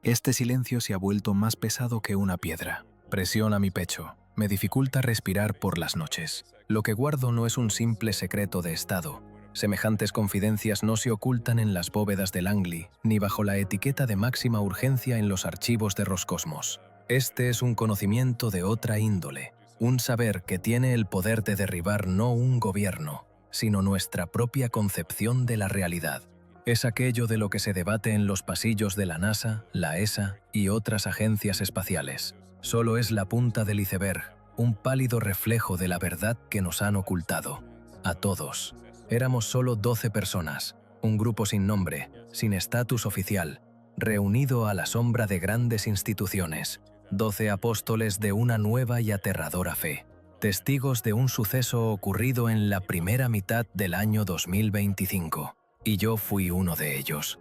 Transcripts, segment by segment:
Este silencio se ha vuelto más pesado que una piedra. Presiona mi pecho. Me dificulta respirar por las noches. Lo que guardo no es un simple secreto de Estado. Semejantes confidencias no se ocultan en las bóvedas del Langley, ni bajo la etiqueta de máxima urgencia en los archivos de Roscosmos. Este es un conocimiento de otra índole, un saber que tiene el poder de derribar no un gobierno, sino nuestra propia concepción de la realidad. Es aquello de lo que se debate en los pasillos de la NASA, la ESA y otras agencias espaciales. Solo es la punta del iceberg, un pálido reflejo de la verdad que nos han ocultado. A todos. Éramos solo 12 personas, un grupo sin nombre, sin estatus oficial, reunido a la sombra de grandes instituciones. 12 apóstoles de una nueva y aterradora fe. Testigos de un suceso ocurrido en la primera mitad del año 2025. Y yo fui uno de ellos.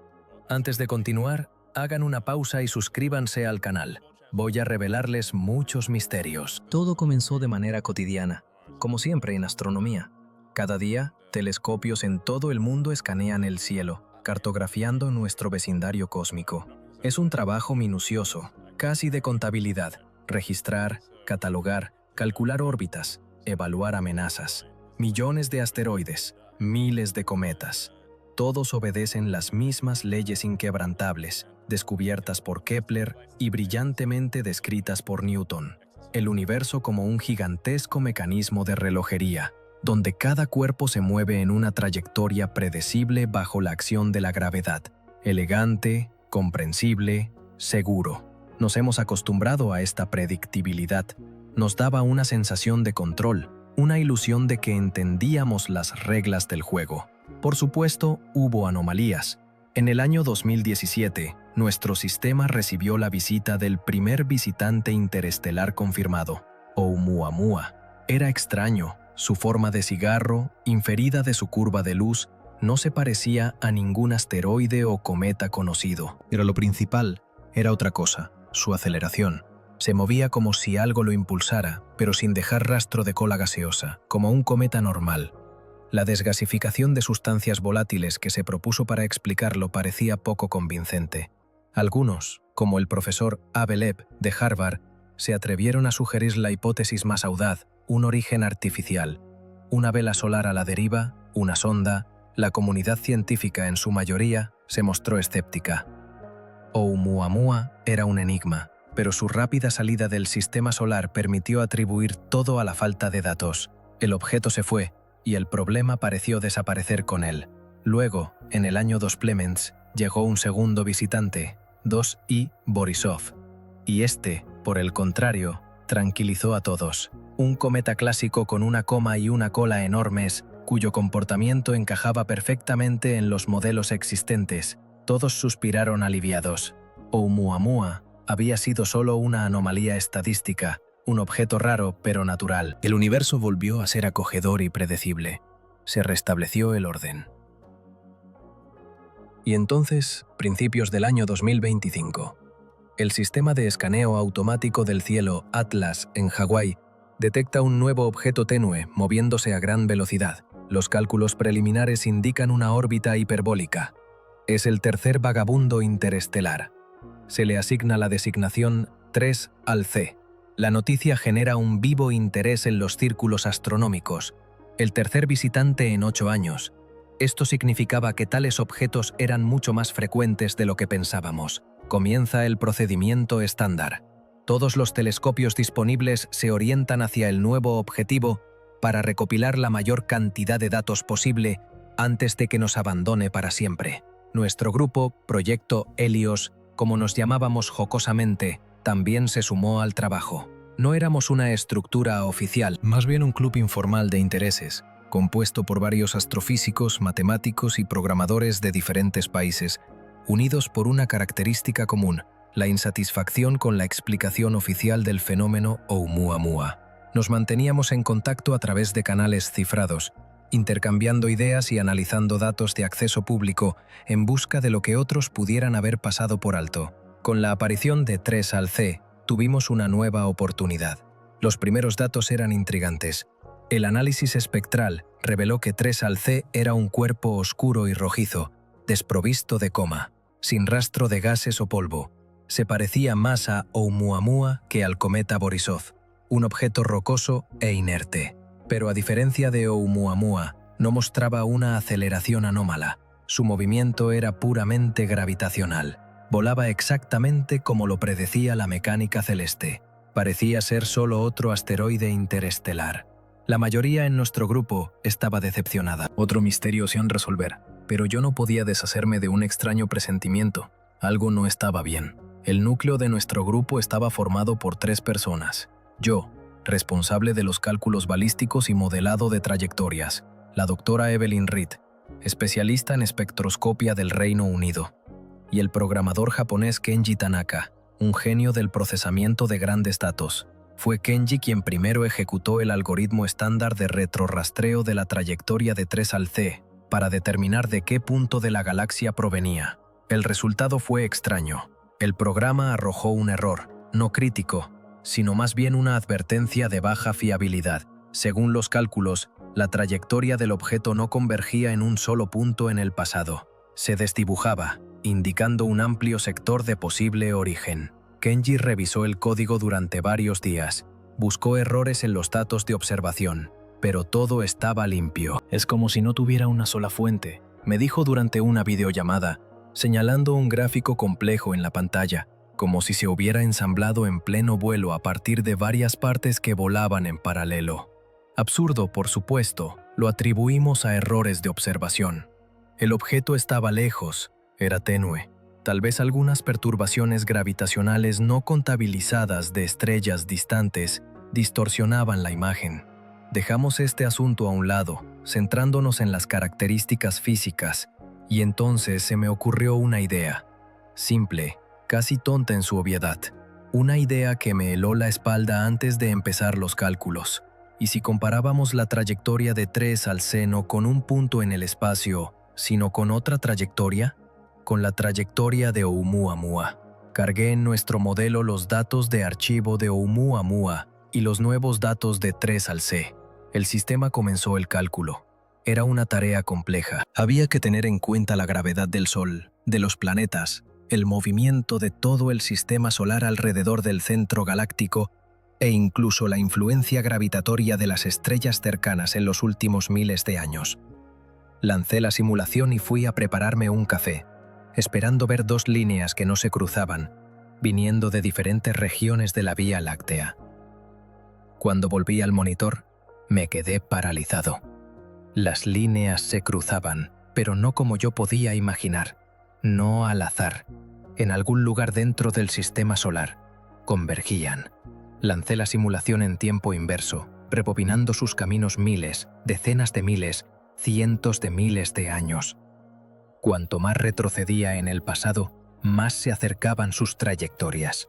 Antes de continuar, hagan una pausa y suscríbanse al canal. Voy a revelarles muchos misterios. Todo comenzó de manera cotidiana, como siempre en astronomía. Cada día, telescopios en todo el mundo escanean el cielo, cartografiando nuestro vecindario cósmico. Es un trabajo minucioso, casi de contabilidad. Registrar, catalogar, calcular órbitas, evaluar amenazas. Millones de asteroides, miles de cometas. Todos obedecen las mismas leyes inquebrantables, descubiertas por Kepler y brillantemente descritas por Newton. El universo como un gigantesco mecanismo de relojería, donde cada cuerpo se mueve en una trayectoria predecible bajo la acción de la gravedad. Elegante, comprensible, seguro. Nos hemos acostumbrado a esta predictibilidad. Nos daba una sensación de control, una ilusión de que entendíamos las reglas del juego. Por supuesto, hubo anomalías. En el año 2017, nuestro sistema recibió la visita del primer visitante interestelar confirmado, Oumuamua. Era extraño, su forma de cigarro, inferida de su curva de luz, no se parecía a ningún asteroide o cometa conocido. Pero lo principal era otra cosa, su aceleración. Se movía como si algo lo impulsara, pero sin dejar rastro de cola gaseosa, como un cometa normal. La desgasificación de sustancias volátiles que se propuso para explicarlo parecía poco convincente. Algunos, como el profesor Abeleb de Harvard, se atrevieron a sugerir la hipótesis más audaz, un origen artificial. Una vela solar a la deriva, una sonda. La comunidad científica en su mayoría se mostró escéptica. Oumuamua era un enigma, pero su rápida salida del sistema solar permitió atribuir todo a la falta de datos. El objeto se fue, y el problema pareció desaparecer con él. Luego, en el año 2 Plemens, llegó un segundo visitante, 2I Borisov. Y este, por el contrario, tranquilizó a todos. Un cometa clásico con una coma y una cola enormes, cuyo comportamiento encajaba perfectamente en los modelos existentes. Todos suspiraron aliviados. Oumuamua había sido solo una anomalía estadística, un objeto raro pero natural. El universo volvió a ser acogedor y predecible. Se restableció el orden. Y entonces, principios del año 2025, el sistema de escaneo automático del cielo Atlas en Hawái detecta un nuevo objeto tenue moviéndose a gran velocidad. Los cálculos preliminares indican una órbita hiperbólica. Es el tercer vagabundo interestelar. Se le asigna la designación 3 al C. La noticia genera un vivo interés en los círculos astronómicos. El tercer visitante en 8 años. Esto significaba que tales objetos eran mucho más frecuentes de lo que pensábamos. Comienza el procedimiento estándar. Todos los telescopios disponibles se orientan hacia el nuevo objetivo para recopilar la mayor cantidad de datos posible antes de que nos abandone para siempre. Nuestro grupo, Proyecto Helios, como nos llamábamos jocosamente, también se sumó al trabajo. No éramos una estructura oficial, más bien un club informal de intereses, compuesto por varios astrofísicos, matemáticos y programadores de diferentes países, unidos por una característica común, la insatisfacción con la explicación oficial del fenómeno Oumuamua. Nos manteníamos en contacto a través de canales cifrados, intercambiando ideas y analizando datos de acceso público en busca de lo que otros pudieran haber pasado por alto. Con la aparición de 3 al C, tuvimos una nueva oportunidad. Los primeros datos eran intrigantes. El análisis espectral reveló que 3 al C era un cuerpo oscuro y rojizo, desprovisto de coma, sin rastro de gases o polvo. Se parecía más a Oumuamua que al cometa Borisov, un objeto rocoso e inerte. Pero a diferencia de Oumuamua, no mostraba una aceleración anómala. Su movimiento era puramente gravitacional. Volaba exactamente como lo predecía la mecánica celeste. Parecía ser solo otro asteroide interestelar. La mayoría en nuestro grupo estaba decepcionada. Otro misterio sin resolver, pero yo no podía deshacerme de un extraño presentimiento. Algo no estaba bien. El núcleo de nuestro grupo estaba formado por 3 personas. Yo, responsable de los cálculos balísticos y modelado de trayectorias. La doctora Evelyn Reed, especialista en espectroscopia del Reino Unido. Y el programador japonés Kenji Tanaka, un genio del procesamiento de grandes datos. Fue Kenji quien primero ejecutó el algoritmo estándar de retrorrastreo de la trayectoria de 3 al C para determinar de qué punto de la galaxia provenía. El resultado fue extraño. El programa arrojó un error, no crítico, sino más bien una advertencia de baja fiabilidad. Según los cálculos, la trayectoria del objeto no convergía en un solo punto en el pasado. Se desdibujaba, indicando un amplio sector de posible origen. Kenji revisó el código durante varios días. Buscó errores en los datos de observación, pero todo estaba limpio. Es como si no tuviera una sola fuente, me dijo durante una videollamada, señalando un gráfico complejo en la pantalla, como si se hubiera ensamblado en pleno vuelo a partir de varias partes que volaban en paralelo. Absurdo, por supuesto, lo atribuimos a errores de observación. El objeto estaba lejos, era tenue. Tal vez algunas perturbaciones gravitacionales no contabilizadas de estrellas distantes distorsionaban la imagen. Dejamos este asunto a un lado, centrándonos en las características físicas, y entonces se me ocurrió una idea. Simple, casi tonta en su obviedad. Una idea que me heló la espalda antes de empezar los cálculos. Y si comparábamos la trayectoria de 3 al seno con un punto en el espacio, sino con otra trayectoria, con la trayectoria de Oumuamua. Cargué en nuestro modelo los datos de archivo de Oumuamua y los nuevos datos de 3 al C. El sistema comenzó el cálculo. Era una tarea compleja. Había que tener en cuenta la gravedad del Sol, de los planetas, el movimiento de todo el sistema solar alrededor del centro galáctico e incluso la influencia gravitatoria de las estrellas cercanas en los últimos miles de años. Lancé la simulación y fui a prepararme un café, esperando ver 2 líneas que no se cruzaban, viniendo de diferentes regiones de la Vía Láctea. Cuando volví al monitor, me quedé paralizado. Las líneas se cruzaban, pero no como yo podía imaginar, no al azar. En algún lugar dentro del sistema solar, convergían. Lancé la simulación en tiempo inverso, rebobinando sus caminos miles, decenas de miles, cientos de miles de años. Cuanto más retrocedía en el pasado, más se acercaban sus trayectorias.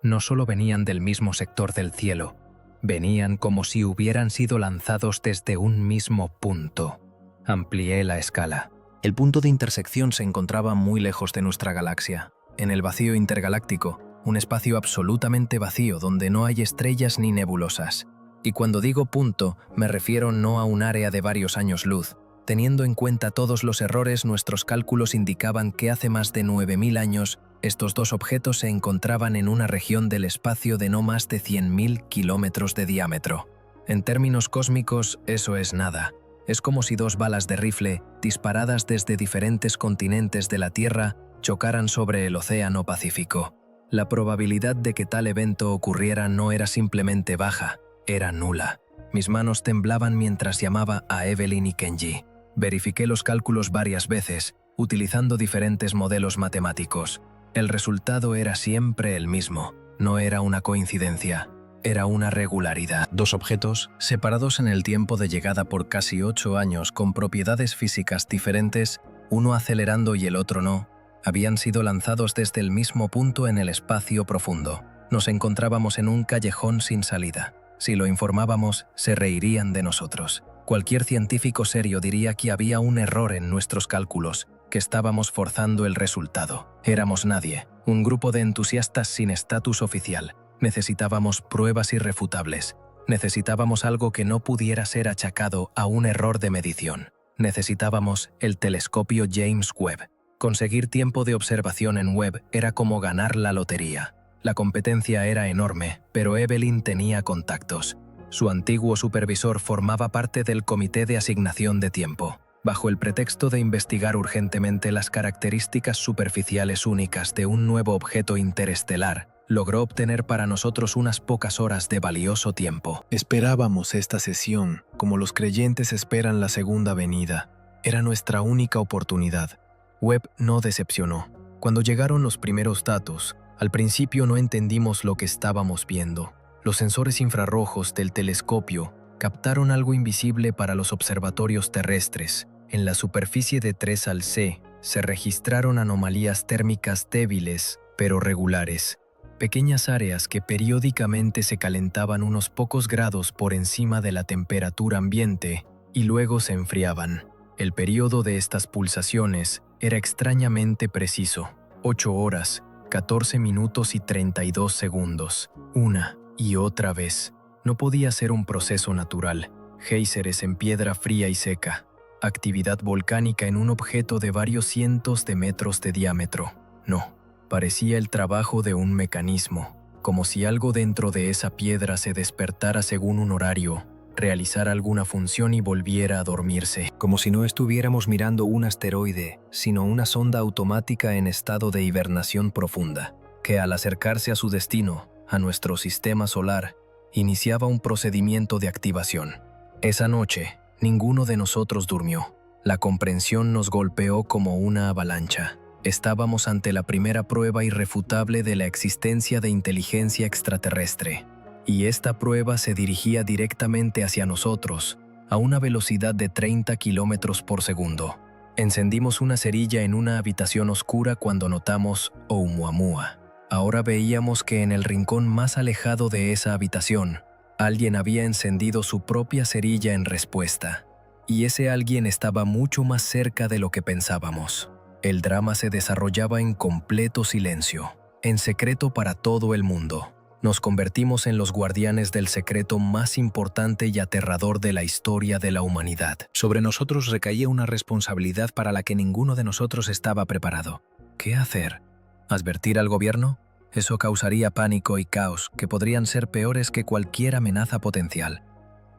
No solo venían del mismo sector del cielo, venían como si hubieran sido lanzados desde un mismo punto. Amplié la escala. El punto de intersección se encontraba muy lejos de nuestra galaxia, en el vacío intergaláctico, un espacio absolutamente vacío donde no hay estrellas ni nebulosas. Y cuando digo punto, me refiero no a un área de varios años luz. Teniendo en cuenta todos los errores, nuestros cálculos indicaban que hace más de 9000 años, estos 2 objetos se encontraban en una región del espacio de no más de 100.000 kilómetros de diámetro. En términos cósmicos, eso es nada. Es como si 2 balas de rifle, disparadas desde diferentes continentes de la Tierra, chocaran sobre el Océano Pacífico. La probabilidad de que tal evento ocurriera no era simplemente baja, era nula. Mis manos temblaban mientras llamaba a Evelyn y Kenji. Verifiqué los cálculos varias veces, utilizando diferentes modelos matemáticos. El resultado era siempre el mismo. No era una coincidencia, era una regularidad. 2 objetos, separados en el tiempo de llegada por casi 8 años con propiedades físicas diferentes, uno acelerando y el otro no, habían sido lanzados desde el mismo punto en el espacio profundo. Nos encontrábamos en un callejón sin salida. Si lo informábamos, se reirían de nosotros. Cualquier científico serio diría que había un error en nuestros cálculos, que estábamos forzando el resultado. Éramos nadie, un grupo de entusiastas sin estatus oficial. Necesitábamos pruebas irrefutables. Necesitábamos algo que no pudiera ser achacado a un error de medición. Necesitábamos el telescopio James Webb. Conseguir tiempo de observación en Webb era como ganar la lotería. La competencia era enorme, pero Evelyn tenía contactos. Su antiguo supervisor formaba parte del comité de asignación de tiempo. Bajo el pretexto de investigar urgentemente las características superficiales únicas de un nuevo objeto interestelar, logró obtener para nosotros unas pocas horas de valioso tiempo. Esperábamos esta sesión, como los creyentes esperan la segunda venida. Era nuestra única oportunidad. Webb no decepcionó. Cuando llegaron los primeros datos, al principio no entendimos lo que estábamos viendo. Los sensores infrarrojos del telescopio captaron algo invisible para los observatorios terrestres. En la superficie de 3 al C se registraron anomalías térmicas débiles, pero regulares. Pequeñas áreas que periódicamente se calentaban unos pocos grados por encima de la temperatura ambiente y luego se enfriaban. El periodo de estas pulsaciones era extrañamente preciso: 8 horas, 14 minutos y 32 segundos. Una y otra vez. No podía ser un proceso natural. Géiseres en piedra fría y seca. Actividad volcánica en un objeto de varios cientos de metros de diámetro. No, parecía el trabajo de un mecanismo, como si algo dentro de esa piedra se despertara según un horario, realizara alguna función y volviera a dormirse. Como si no estuviéramos mirando un asteroide, sino una sonda automática en estado de hibernación profunda, que al acercarse a su destino, a nuestro sistema solar, iniciaba un procedimiento de activación. Esa noche, ninguno de nosotros durmió. La comprensión nos golpeó como una avalancha. Estábamos ante la primera prueba irrefutable de la existencia de inteligencia extraterrestre. Y esta prueba se dirigía directamente hacia nosotros, a una velocidad de 30 kilómetros por segundo. Encendimos una cerilla en una habitación oscura cuando notamos Oumuamua. Ahora veíamos que en el rincón más alejado de esa habitación, alguien había encendido su propia cerilla en respuesta. Y ese alguien estaba mucho más cerca de lo que pensábamos. El drama se desarrollaba en completo silencio, en secreto para todo el mundo. Nos convertimos en los guardianes del secreto más importante y aterrador de la historia de la humanidad. Sobre nosotros recaía una responsabilidad para la que ninguno de nosotros estaba preparado. ¿Qué hacer? ¿Advertir al gobierno? Eso causaría pánico y caos que podrían ser peores que cualquier amenaza potencial.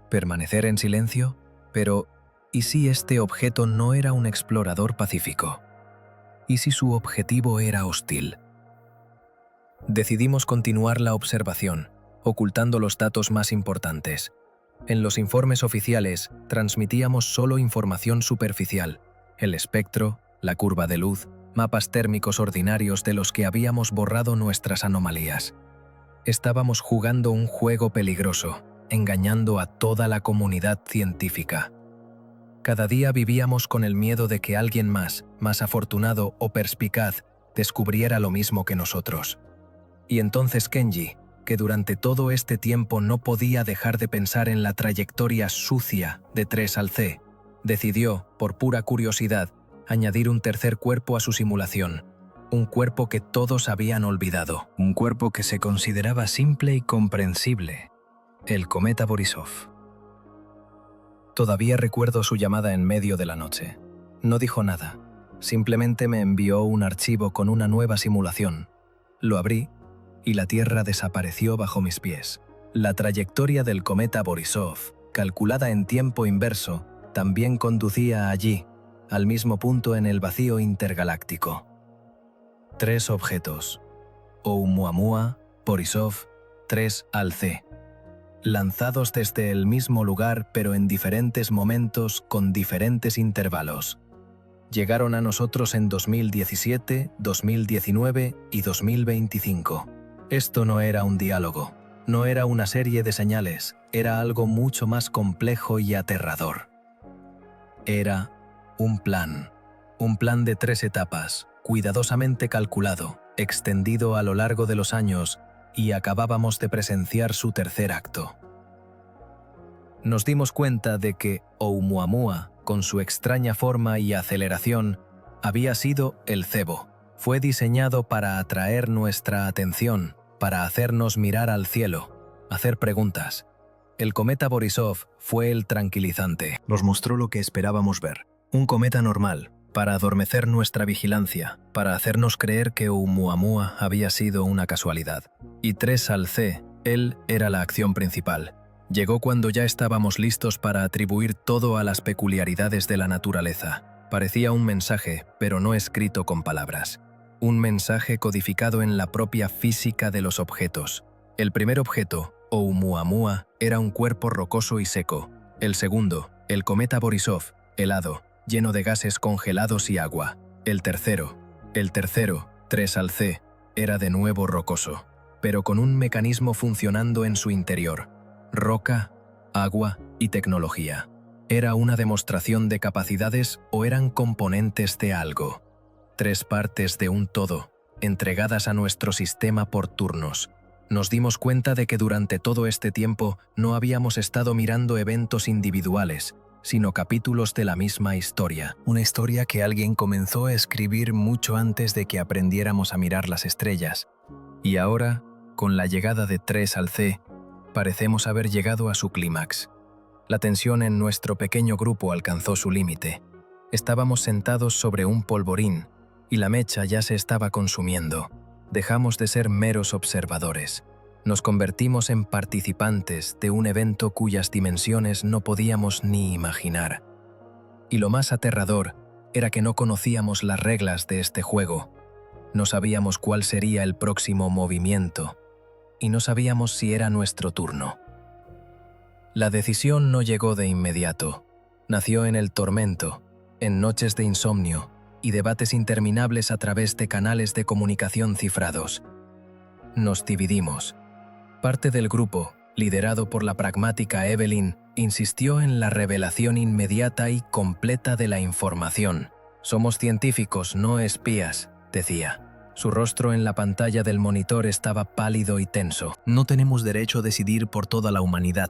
¿Permanecer en silencio? Pero, ¿y si este objeto no era un explorador pacífico? ¿Y si su objetivo era hostil? Decidimos continuar la observación, ocultando los datos más importantes. En los informes oficiales transmitíamos solo información superficial: el espectro, la curva de luz, mapas térmicos ordinarios de los que habíamos borrado nuestras anomalías. Estábamos jugando un juego peligroso, engañando a toda la comunidad científica. Cada día vivíamos con el miedo de que alguien más afortunado o perspicaz, descubriera lo mismo que nosotros. Y entonces Kenji, que durante todo este tiempo no podía dejar de pensar en la trayectoria sucia de 3 al C, decidió, por pura curiosidad, añadir un tercer cuerpo a su simulación, un cuerpo que todos habían olvidado, un cuerpo que se consideraba simple y comprensible: el cometa Borisov. Todavía recuerdo su llamada en medio de la noche. No dijo nada, simplemente me envió un archivo con una nueva simulación. Lo abrí y la Tierra desapareció bajo mis pies. La trayectoria del cometa Borisov, calculada en tiempo inverso, también conducía allí, al mismo punto en el vacío intergaláctico. 3 objetos: Oumuamua, Borisov, 3 al C. Lanzados desde el mismo lugar pero en diferentes momentos con diferentes intervalos. Llegaron a nosotros en 2017, 2019 y 2025. Esto no era un diálogo, no era una serie de señales, era algo mucho más complejo y aterrador. Era un plan de 3 etapas, cuidadosamente calculado, extendido a lo largo de los años, y acabábamos de presenciar su tercer acto. Nos dimos cuenta de que Oumuamua, con su extraña forma y aceleración, había sido el cebo. Fue diseñado para atraer nuestra atención, para hacernos mirar al cielo, hacer preguntas. El cometa Borisov fue el tranquilizante. Nos mostró lo que esperábamos ver: un cometa normal, para adormecer nuestra vigilancia, para hacernos creer que Oumuamua había sido una casualidad. Y 3 al C, él era la acción principal. Llegó cuando ya estábamos listos para atribuir todo a las peculiaridades de la naturaleza. Parecía un mensaje, pero no escrito con palabras. Un mensaje codificado en la propia física de los objetos. El primer objeto, Oumuamua, era un cuerpo rocoso y seco. El segundo, el cometa Borisov, helado, lleno de gases congelados y agua. El tercero, 3 al C, era de nuevo rocoso, pero con un mecanismo funcionando en su interior. Roca, agua y tecnología. ¿Era una demostración de capacidades o eran componentes de algo? 3 partes de un todo, entregadas a nuestro sistema por turnos. Nos dimos cuenta de que durante todo este tiempo no habíamos estado mirando eventos individuales, sino capítulos de la misma historia. Una historia que alguien comenzó a escribir mucho antes de que aprendiéramos a mirar las estrellas. Y ahora, con la llegada de 3 al C, parecemos haber llegado a su clímax. La tensión en nuestro pequeño grupo alcanzó su límite. Estábamos sentados sobre un polvorín y la mecha ya se estaba consumiendo. Dejamos de ser meros observadores. Nos convertimos en participantes de un evento cuyas dimensiones no podíamos ni imaginar. Y lo más aterrador era que no conocíamos las reglas de este juego. No sabíamos cuál sería el próximo movimiento. Y no sabíamos si era nuestro turno. La decisión no llegó de inmediato. Nació en el tormento, en noches de insomnio y debates interminables a través de canales de comunicación cifrados. Nos dividimos. Parte del grupo, liderado por la pragmática Evelyn, insistió en la revelación inmediata y completa de la información. «Somos científicos, no espías», decía. Su rostro en la pantalla del monitor estaba pálido y tenso. No tenemos derecho a decidir por toda la humanidad.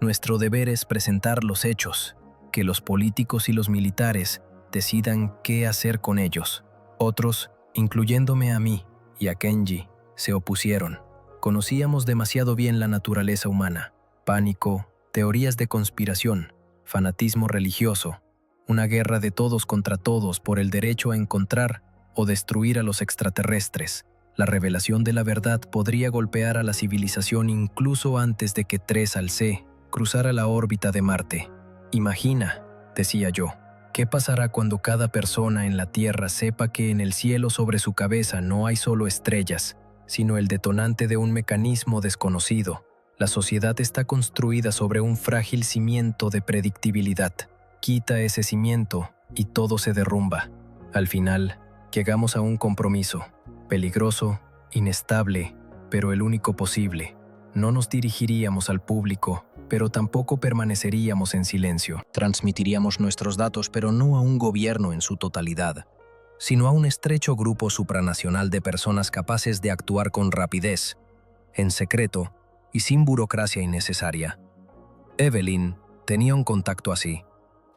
Nuestro deber es presentar los hechos, que los políticos y los militares decidan qué hacer con ellos. Otros, incluyéndome a mí y a Kenji, se opusieron. Conocíamos demasiado bien la naturaleza humana. Pánico, teorías de conspiración, fanatismo religioso, una guerra de todos contra todos por el derecho a encontrar o destruir a los extraterrestres. La revelación de la verdad podría golpear a la civilización incluso antes de que 3 al C cruzara la órbita de Marte. Imagina, decía yo, ¿qué pasará cuando cada persona en la Tierra sepa que en el cielo sobre su cabeza no hay solo estrellas, sino el detonante de un mecanismo desconocido? La sociedad está construida sobre un frágil cimiento de predictibilidad. Quita ese cimiento y todo se derrumba. Al final, llegamos a un compromiso, peligroso, inestable, pero el único posible. No nos dirigiríamos al público, pero tampoco permaneceríamos en silencio. Transmitiríamos nuestros datos, pero no a un gobierno en su totalidad, sino a un estrecho grupo supranacional de personas capaces de actuar con rapidez, en secreto y sin burocracia innecesaria. Evelyn tenía un contacto así.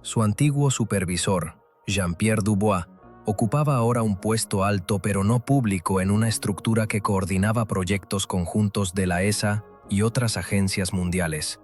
Su antiguo supervisor, Jean-Pierre Dubois, ocupaba ahora un puesto alto pero no público en una estructura que coordinaba proyectos conjuntos de la ESA y otras agencias mundiales.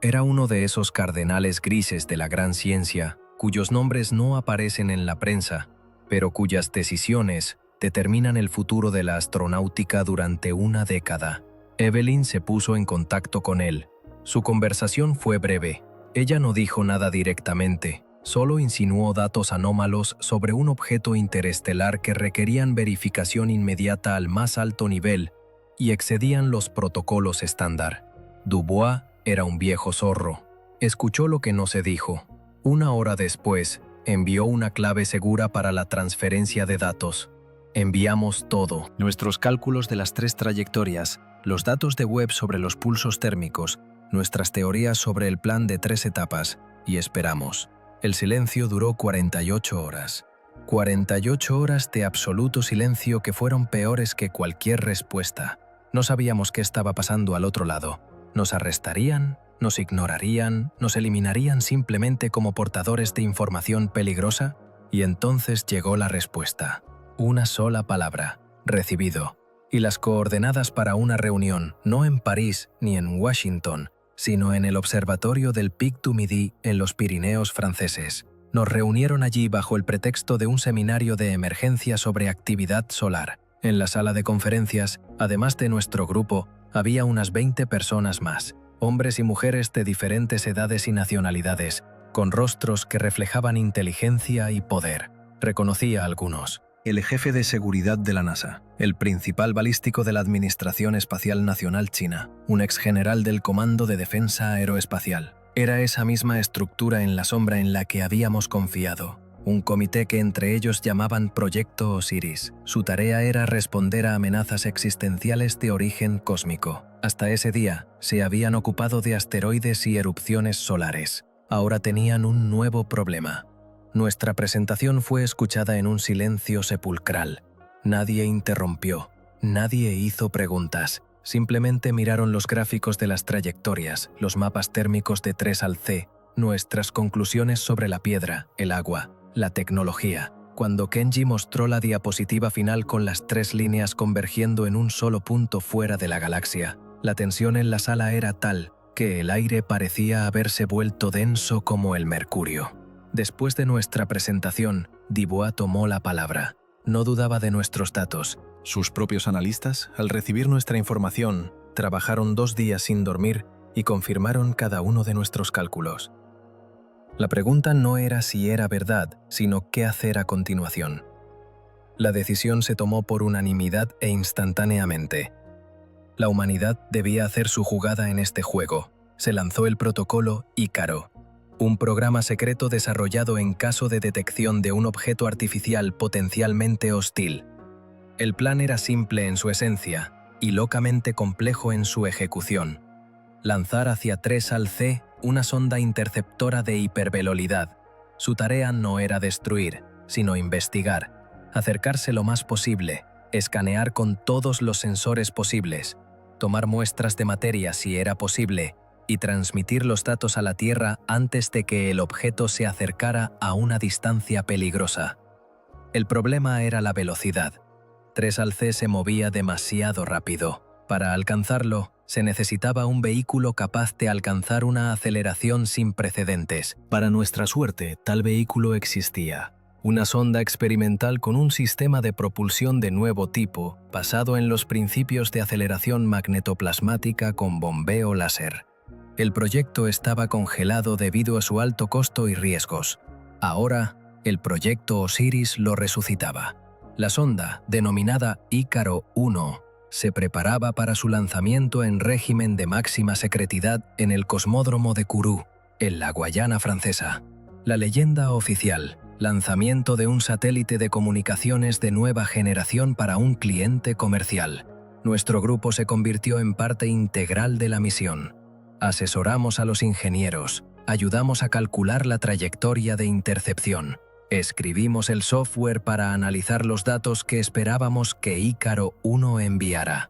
Era uno de esos cardenales grises de la gran ciencia, cuyos nombres no aparecen en la prensa, pero cuyas decisiones determinan el futuro de la astronáutica durante una década. Evelyn se puso en contacto con él. Su conversación fue breve. Ella no dijo nada directamente, solo insinuó datos anómalos sobre un objeto interestelar que requerían verificación inmediata al más alto nivel y excedían los protocolos estándar. Dubois era un viejo zorro. Escuchó lo que no se dijo. Una hora después, envió una clave segura para la transferencia de datos. Enviamos todo. Nuestros cálculos de las 3 trayectorias, los datos de Webb sobre los pulsos térmicos, nuestras teorías sobre el plan de 3 etapas, y esperamos. El silencio duró 48 horas. 48 horas de absoluto silencio que fueron peores que cualquier respuesta. No sabíamos qué estaba pasando al otro lado. ¿Nos arrestarían? ¿Nos ignorarían? ¿Nos eliminarían simplemente como portadores de información peligrosa? Y entonces llegó la respuesta. Una sola palabra. Recibido. Y las coordenadas para una reunión, no en París ni en Washington, sino en el observatorio del Pic du Midi en los Pirineos franceses. Nos reunieron allí bajo el pretexto de un seminario de emergencia sobre actividad solar. En la sala de conferencias, además de nuestro grupo, había unas 20 personas más, hombres y mujeres de diferentes edades y nacionalidades, con rostros que reflejaban inteligencia y poder. Reconocí a algunos. El jefe de seguridad de la NASA, el principal balístico de la Administración Espacial Nacional China, un exgeneral del Comando de Defensa Aeroespacial. Era esa misma estructura en la sombra en la que habíamos confiado. Un comité que entre ellos llamaban Proyecto Osiris. Su tarea era responder a amenazas existenciales de origen cósmico. Hasta ese día, se habían ocupado de asteroides y erupciones solares. Ahora tenían un nuevo problema. Nuestra presentación fue escuchada en un silencio sepulcral. Nadie interrumpió, nadie hizo preguntas. Simplemente miraron los gráficos de las trayectorias, los mapas térmicos de 3 al C, nuestras conclusiones sobre la piedra, el agua, la tecnología. Cuando Kenji mostró la diapositiva final con las 3 líneas convergiendo en un solo punto fuera de la galaxia, la tensión en la sala era tal que el aire parecía haberse vuelto denso como el mercurio. Después de nuestra presentación, Dubois tomó la palabra. No dudaba de nuestros datos. Sus propios analistas, al recibir nuestra información, trabajaron 2 días sin dormir y confirmaron cada uno de nuestros cálculos. La pregunta no era si era verdad, sino qué hacer a continuación. La decisión se tomó por unanimidad e instantáneamente. La humanidad debía hacer su jugada en este juego. Se lanzó el protocolo Ícaro, un programa secreto desarrollado en caso de detección de un objeto artificial potencialmente hostil. El plan era simple en su esencia y locamente complejo en su ejecución. Lanzar hacia 3 al C una sonda interceptora de hipervelocidad. Su tarea no era destruir, sino investigar, acercarse lo más posible, escanear con todos los sensores posibles, tomar muestras de materia si era posible y transmitir los datos a la Tierra antes de que el objeto se acercara a una distancia peligrosa. El problema era la velocidad. 3 al C se movía demasiado rápido. Para alcanzarlo, se necesitaba un vehículo capaz de alcanzar una aceleración sin precedentes. Para nuestra suerte, tal vehículo existía. Una sonda experimental con un sistema de propulsión de nuevo tipo, basado en los principios de aceleración magnetoplasmática con bombeo láser. El proyecto estaba congelado debido a su alto costo y riesgos. Ahora, el proyecto Osiris lo resucitaba. La sonda, denominada Ícaro 1, se preparaba para su lanzamiento en régimen de máxima secretidad en el cosmódromo de Kourou, en la Guayana francesa. La leyenda oficial: lanzamiento de un satélite de comunicaciones de nueva generación para un cliente comercial. Nuestro grupo se convirtió en parte integral de la misión. Asesoramos a los ingenieros, ayudamos a calcular la trayectoria de intercepción. Escribimos el software para analizar los datos que esperábamos que Ícaro 1 enviara.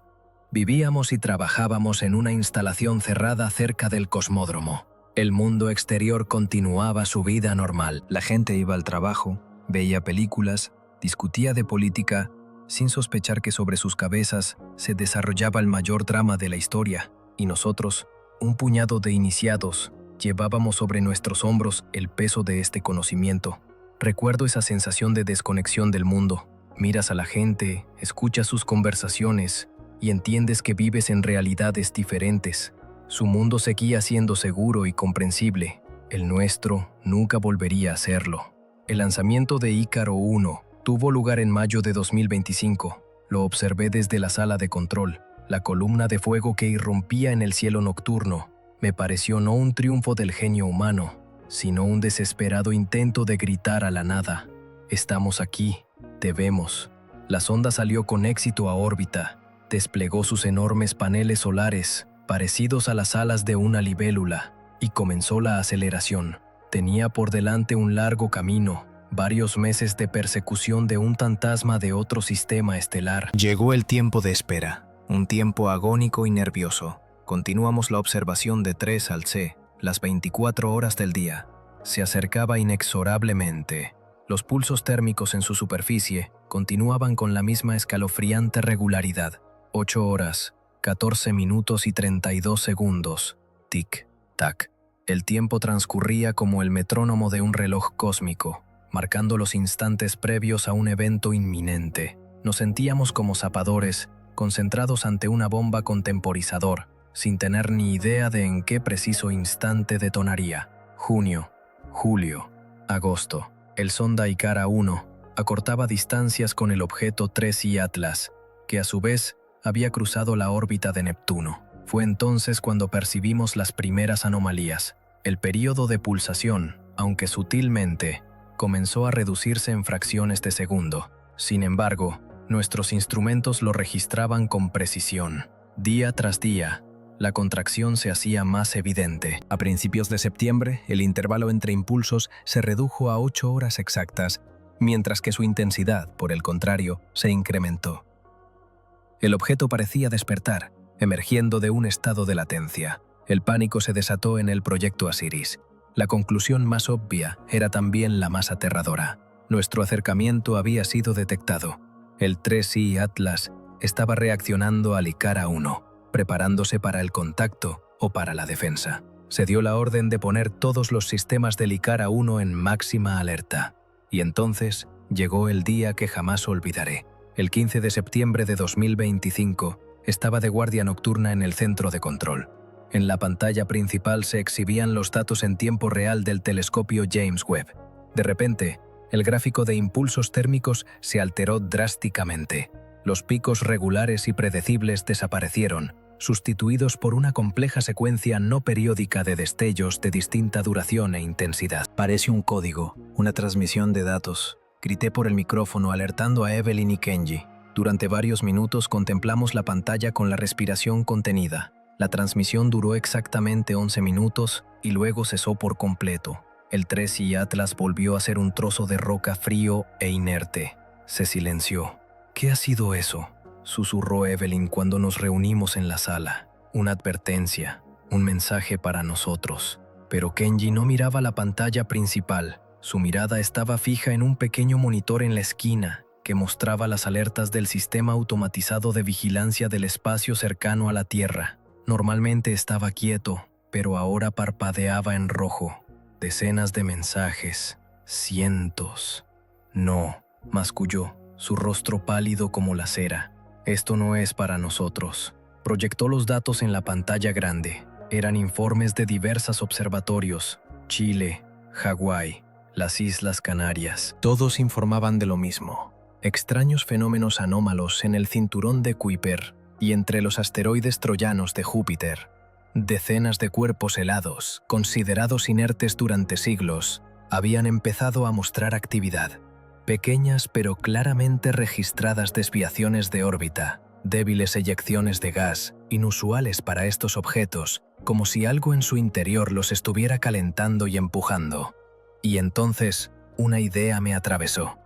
Vivíamos y trabajábamos en una instalación cerrada cerca del cosmódromo. El mundo exterior continuaba su vida normal. La gente iba al trabajo, veía películas, discutía de política, sin sospechar que sobre sus cabezas se desarrollaba el mayor drama de la historia, y nosotros, un puñado de iniciados, llevábamos sobre nuestros hombros el peso de este conocimiento. Recuerdo esa sensación de desconexión del mundo. Miras a la gente, escuchas sus conversaciones y entiendes que vives en realidades diferentes. Su mundo seguía siendo seguro y comprensible. El nuestro nunca volvería a serlo. El lanzamiento de Ícaro 1 tuvo lugar en mayo de 2025. Lo observé desde la sala de control. La columna de fuego que irrumpía en el cielo nocturno me pareció no un triunfo del genio humano, sino un desesperado intento de gritar a la nada: estamos aquí, te vemos. La sonda salió con éxito a órbita, desplegó sus enormes paneles solares, parecidos a las alas de una libélula, y comenzó la aceleración. Tenía por delante un largo camino, varios meses de persecución de un fantasma de otro sistema estelar. Llegó el tiempo de espera, un tiempo agónico y nervioso. Continuamos la observación de 3 al C, las 24 horas del día. Se acercaba inexorablemente. Los pulsos térmicos en su superficie continuaban con la misma escalofriante regularidad. 8 horas, 14 minutos y 32 segundos. Tic, tac. El tiempo transcurría como el metrónomo de un reloj cósmico, marcando los instantes previos a un evento inminente. Nos sentíamos como zapadores, concentrados ante una bomba con temporizador, sin tener ni idea de en qué preciso instante detonaría. Junio, julio, agosto. El sonda Icara 1 acortaba distancias con el objeto 3I Atlas, que a su vez había cruzado la órbita de Neptuno. Fue entonces cuando percibimos las primeras anomalías. El período de pulsación, aunque sutilmente, comenzó a reducirse en fracciones de segundo. Sin embargo, nuestros instrumentos lo registraban con precisión. Día tras día, la contracción se hacía más evidente. A principios de septiembre, el intervalo entre impulsos se redujo a 8 horas exactas, mientras que su intensidad, por el contrario, se incrementó. El objeto parecía despertar, emergiendo de un estado de latencia. El pánico se desató en el proyecto Asiris. La conclusión más obvia era también la más aterradora. Nuestro acercamiento había sido detectado. El 3I Atlas estaba reaccionando al Icara 1, preparándose para el contacto o para la defensa. Se dio la orden de poner todos los sistemas del Icara 1 en máxima alerta. Y entonces llegó el día que jamás olvidaré. El 15 de septiembre de 2025 estaba de guardia nocturna en el centro de control. En la pantalla principal se exhibían los datos en tiempo real del telescopio James Webb. De repente, el gráfico de impulsos térmicos se alteró drásticamente. Los picos regulares y predecibles desaparecieron, sustituidos por una compleja secuencia no periódica de destellos de distinta duración e intensidad. Parece un código, una transmisión de datos. Grité por el micrófono alertando a Evelyn y Kenji. Durante varios minutos contemplamos la pantalla con la respiración contenida. La transmisión duró exactamente 11 minutos y luego cesó por completo. El 3I Atlas volvió a ser un trozo de roca frío e inerte. Se silenció. ¿Qué ha sido eso?, susurró Evelyn cuando nos reunimos en la sala. Una advertencia, un mensaje para nosotros. Pero Kenji no miraba la pantalla principal. Su mirada estaba fija en un pequeño monitor en la esquina que mostraba las alertas del sistema automatizado de vigilancia del espacio cercano a la Tierra. Normalmente estaba quieto, pero ahora parpadeaba en rojo. Decenas de mensajes, cientos. No, masculló, su rostro pálido como la cera. Esto no es para nosotros. Proyectó los datos en la pantalla grande. Eran informes de diversos observatorios: Chile, Hawái, las Islas Canarias. Todos informaban de lo mismo. Extraños fenómenos anómalos en el cinturón de Kuiper y entre los asteroides troyanos de Júpiter. Decenas de cuerpos helados, considerados inertes durante siglos, habían empezado a mostrar actividad. Pequeñas pero claramente registradas desviaciones de órbita, débiles eyecciones de gas, inusuales para estos objetos, como si algo en su interior los estuviera calentando y empujando. Y entonces, una idea me atravesó.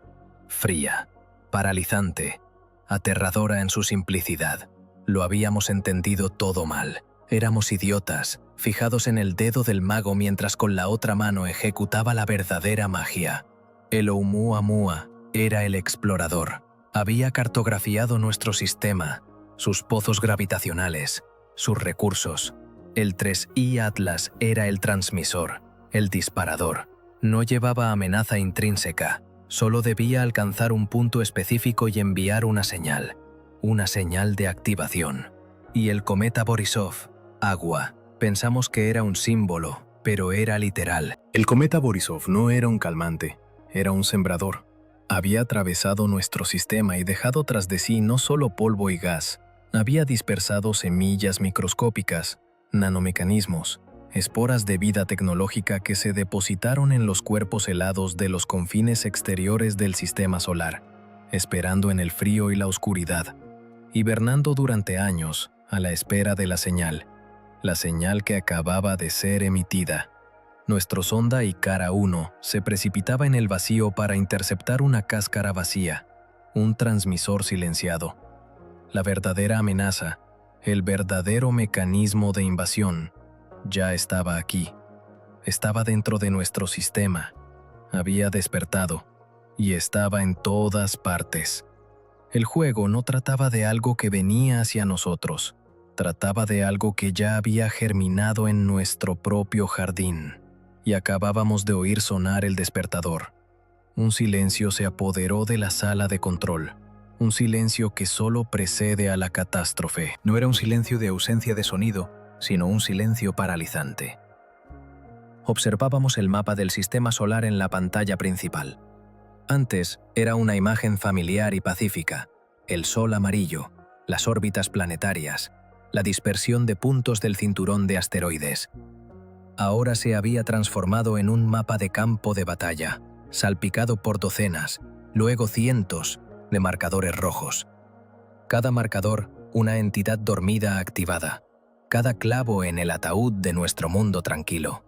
Fría, paralizante, aterradora en su simplicidad. Lo habíamos entendido todo mal. Éramos idiotas, fijados en el dedo del mago mientras con la otra mano ejecutaba la verdadera magia. El Oumuamua era el explorador. Había cartografiado nuestro sistema, sus pozos gravitacionales, sus recursos. El 3I Atlas era el transmisor, el disparador. No llevaba amenaza intrínseca, solo debía alcanzar un punto específico y enviar una señal de activación. Y el cometa Borisov, agua. Pensamos que era un símbolo, pero era literal. El cometa Borisov no era un calmante. Era un sembrador. Había atravesado nuestro sistema y dejado tras de sí no solo polvo y gas. Había dispersado semillas microscópicas, nanomecanismos, esporas de vida tecnológica que se depositaron en los cuerpos helados de los confines exteriores del sistema solar, esperando en el frío y la oscuridad, hibernando durante años a la espera de la señal que acababa de ser emitida. Nuestro sonda Icara 1 se precipitaba en el vacío para interceptar una cáscara vacía, un transmisor silenciado. La verdadera amenaza, el verdadero mecanismo de invasión, ya estaba aquí. Estaba dentro de nuestro sistema. Había despertado y estaba en todas partes. El juego no trataba de algo que venía hacia nosotros. trataba de algo que ya había germinado en nuestro propio jardín, y acabábamos de oír sonar el despertador. Un silencio se apoderó de la sala de control, un silencio que solo precede a la catástrofe. No era un silencio de ausencia de sonido, sino un silencio paralizante. Observábamos el mapa del sistema solar en la pantalla principal. Antes era una imagen familiar y pacífica: el sol amarillo, las órbitas planetarias, la dispersión de puntos del cinturón de asteroides. Ahora se había transformado en un mapa de campo de batalla, salpicado por docenas, luego cientos, de marcadores rojos. Cada marcador, una entidad dormida activada. Cada clavo en el ataúd de nuestro mundo tranquilo.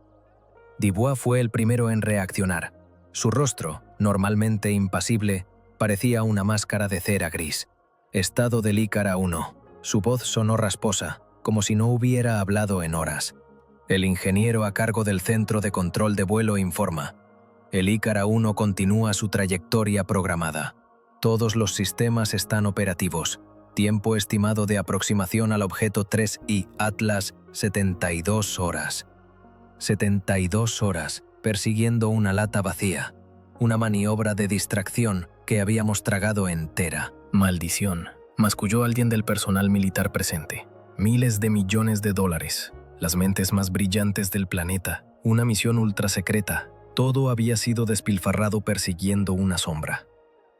Dubois fue el primero en reaccionar. Su rostro, normalmente impasible, parecía una máscara de cera gris. Estado del Ícara 1. Su voz sonó rasposa, como si no hubiera hablado en horas. El ingeniero a cargo del centro de control de vuelo informa. El Ícara 1 continúa su trayectoria programada. Todos los sistemas están operativos. Tiempo estimado de aproximación al objeto 3I Atlas, 72 horas. 72 horas persiguiendo una lata vacía. Una maniobra de distracción que habíamos tragado entera. Maldición, masculló alguien del personal militar presente. Miles de millones de dólares, las mentes más brillantes del planeta, una misión ultrasecreta. Todo había sido despilfarrado persiguiendo una sombra.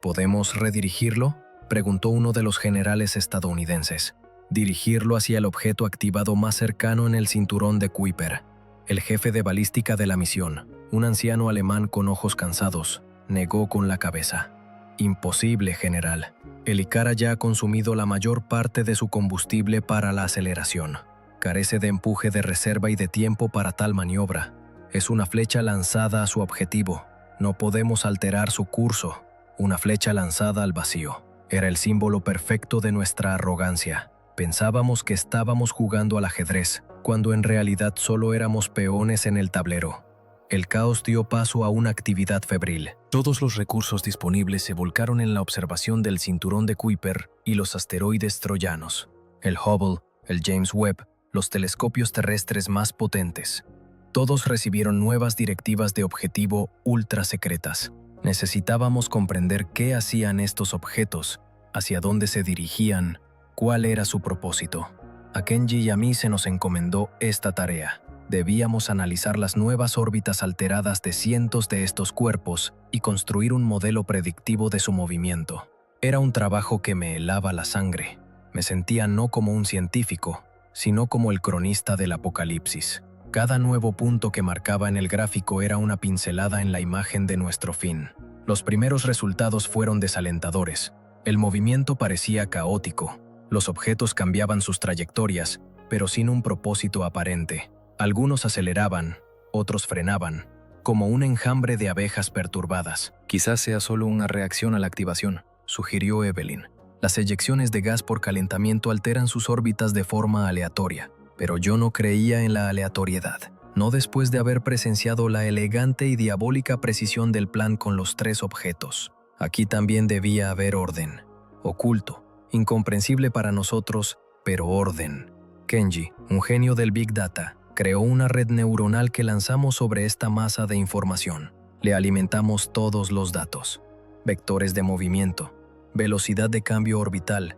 ¿Podemos redirigirlo?, preguntó uno de los generales estadounidenses. Dirigirlo hacia el objeto activado más cercano en el cinturón de Kuiper. El jefe de balística de la misión, un anciano alemán con ojos cansados, negó con la cabeza. Imposible, general. El Ícara ya ha consumido la mayor parte de su combustible para la aceleración. Carece de empuje de reserva y de tiempo para tal maniobra. Es una flecha lanzada a su objetivo. No podemos alterar su curso. Una flecha lanzada al vacío. Era el símbolo perfecto de nuestra arrogancia. Pensábamos que estábamos jugando al ajedrez, cuando en realidad solo éramos peones en el tablero. El caos dio paso a una actividad febril. Todos los recursos disponibles se volcaron en la observación del cinturón de Kuiper y los asteroides troyanos. El Hubble, el James Webb, los telescopios terrestres más potentes. Todos recibieron nuevas directivas de objetivo ultra secretas. Necesitábamos comprender qué hacían estos objetos, hacia dónde se dirigían, cuál era su propósito. A Kenji y a mí se nos encomendó esta tarea. Debíamos analizar las nuevas órbitas alteradas de cientos de estos cuerpos y construir un modelo predictivo de su movimiento. Era un trabajo que me helaba la sangre. Me sentía no como un científico, sino como el cronista del apocalipsis. Cada nuevo punto que marcaba en el gráfico era una pincelada en la imagen de nuestro fin. Los primeros resultados fueron desalentadores. El movimiento parecía caótico. Los objetos cambiaban sus trayectorias, pero sin un propósito aparente. Algunos aceleraban, otros frenaban, como un enjambre de abejas perturbadas. Quizás sea solo una reacción a la activación, sugirió Evelyn. Las eyecciones de gas por calentamiento alteran sus órbitas de forma aleatoria. Pero yo no creía en la aleatoriedad, no después de haber presenciado la elegante y diabólica precisión del plan con los 3 objetos. Aquí también debía haber orden, oculto, incomprensible para nosotros, pero orden. Kenji, un genio del Big Data, creó una red neuronal que lanzamos sobre esta masa de información. Le alimentamos todos los datos: vectores de movimiento, velocidad de cambio orbital,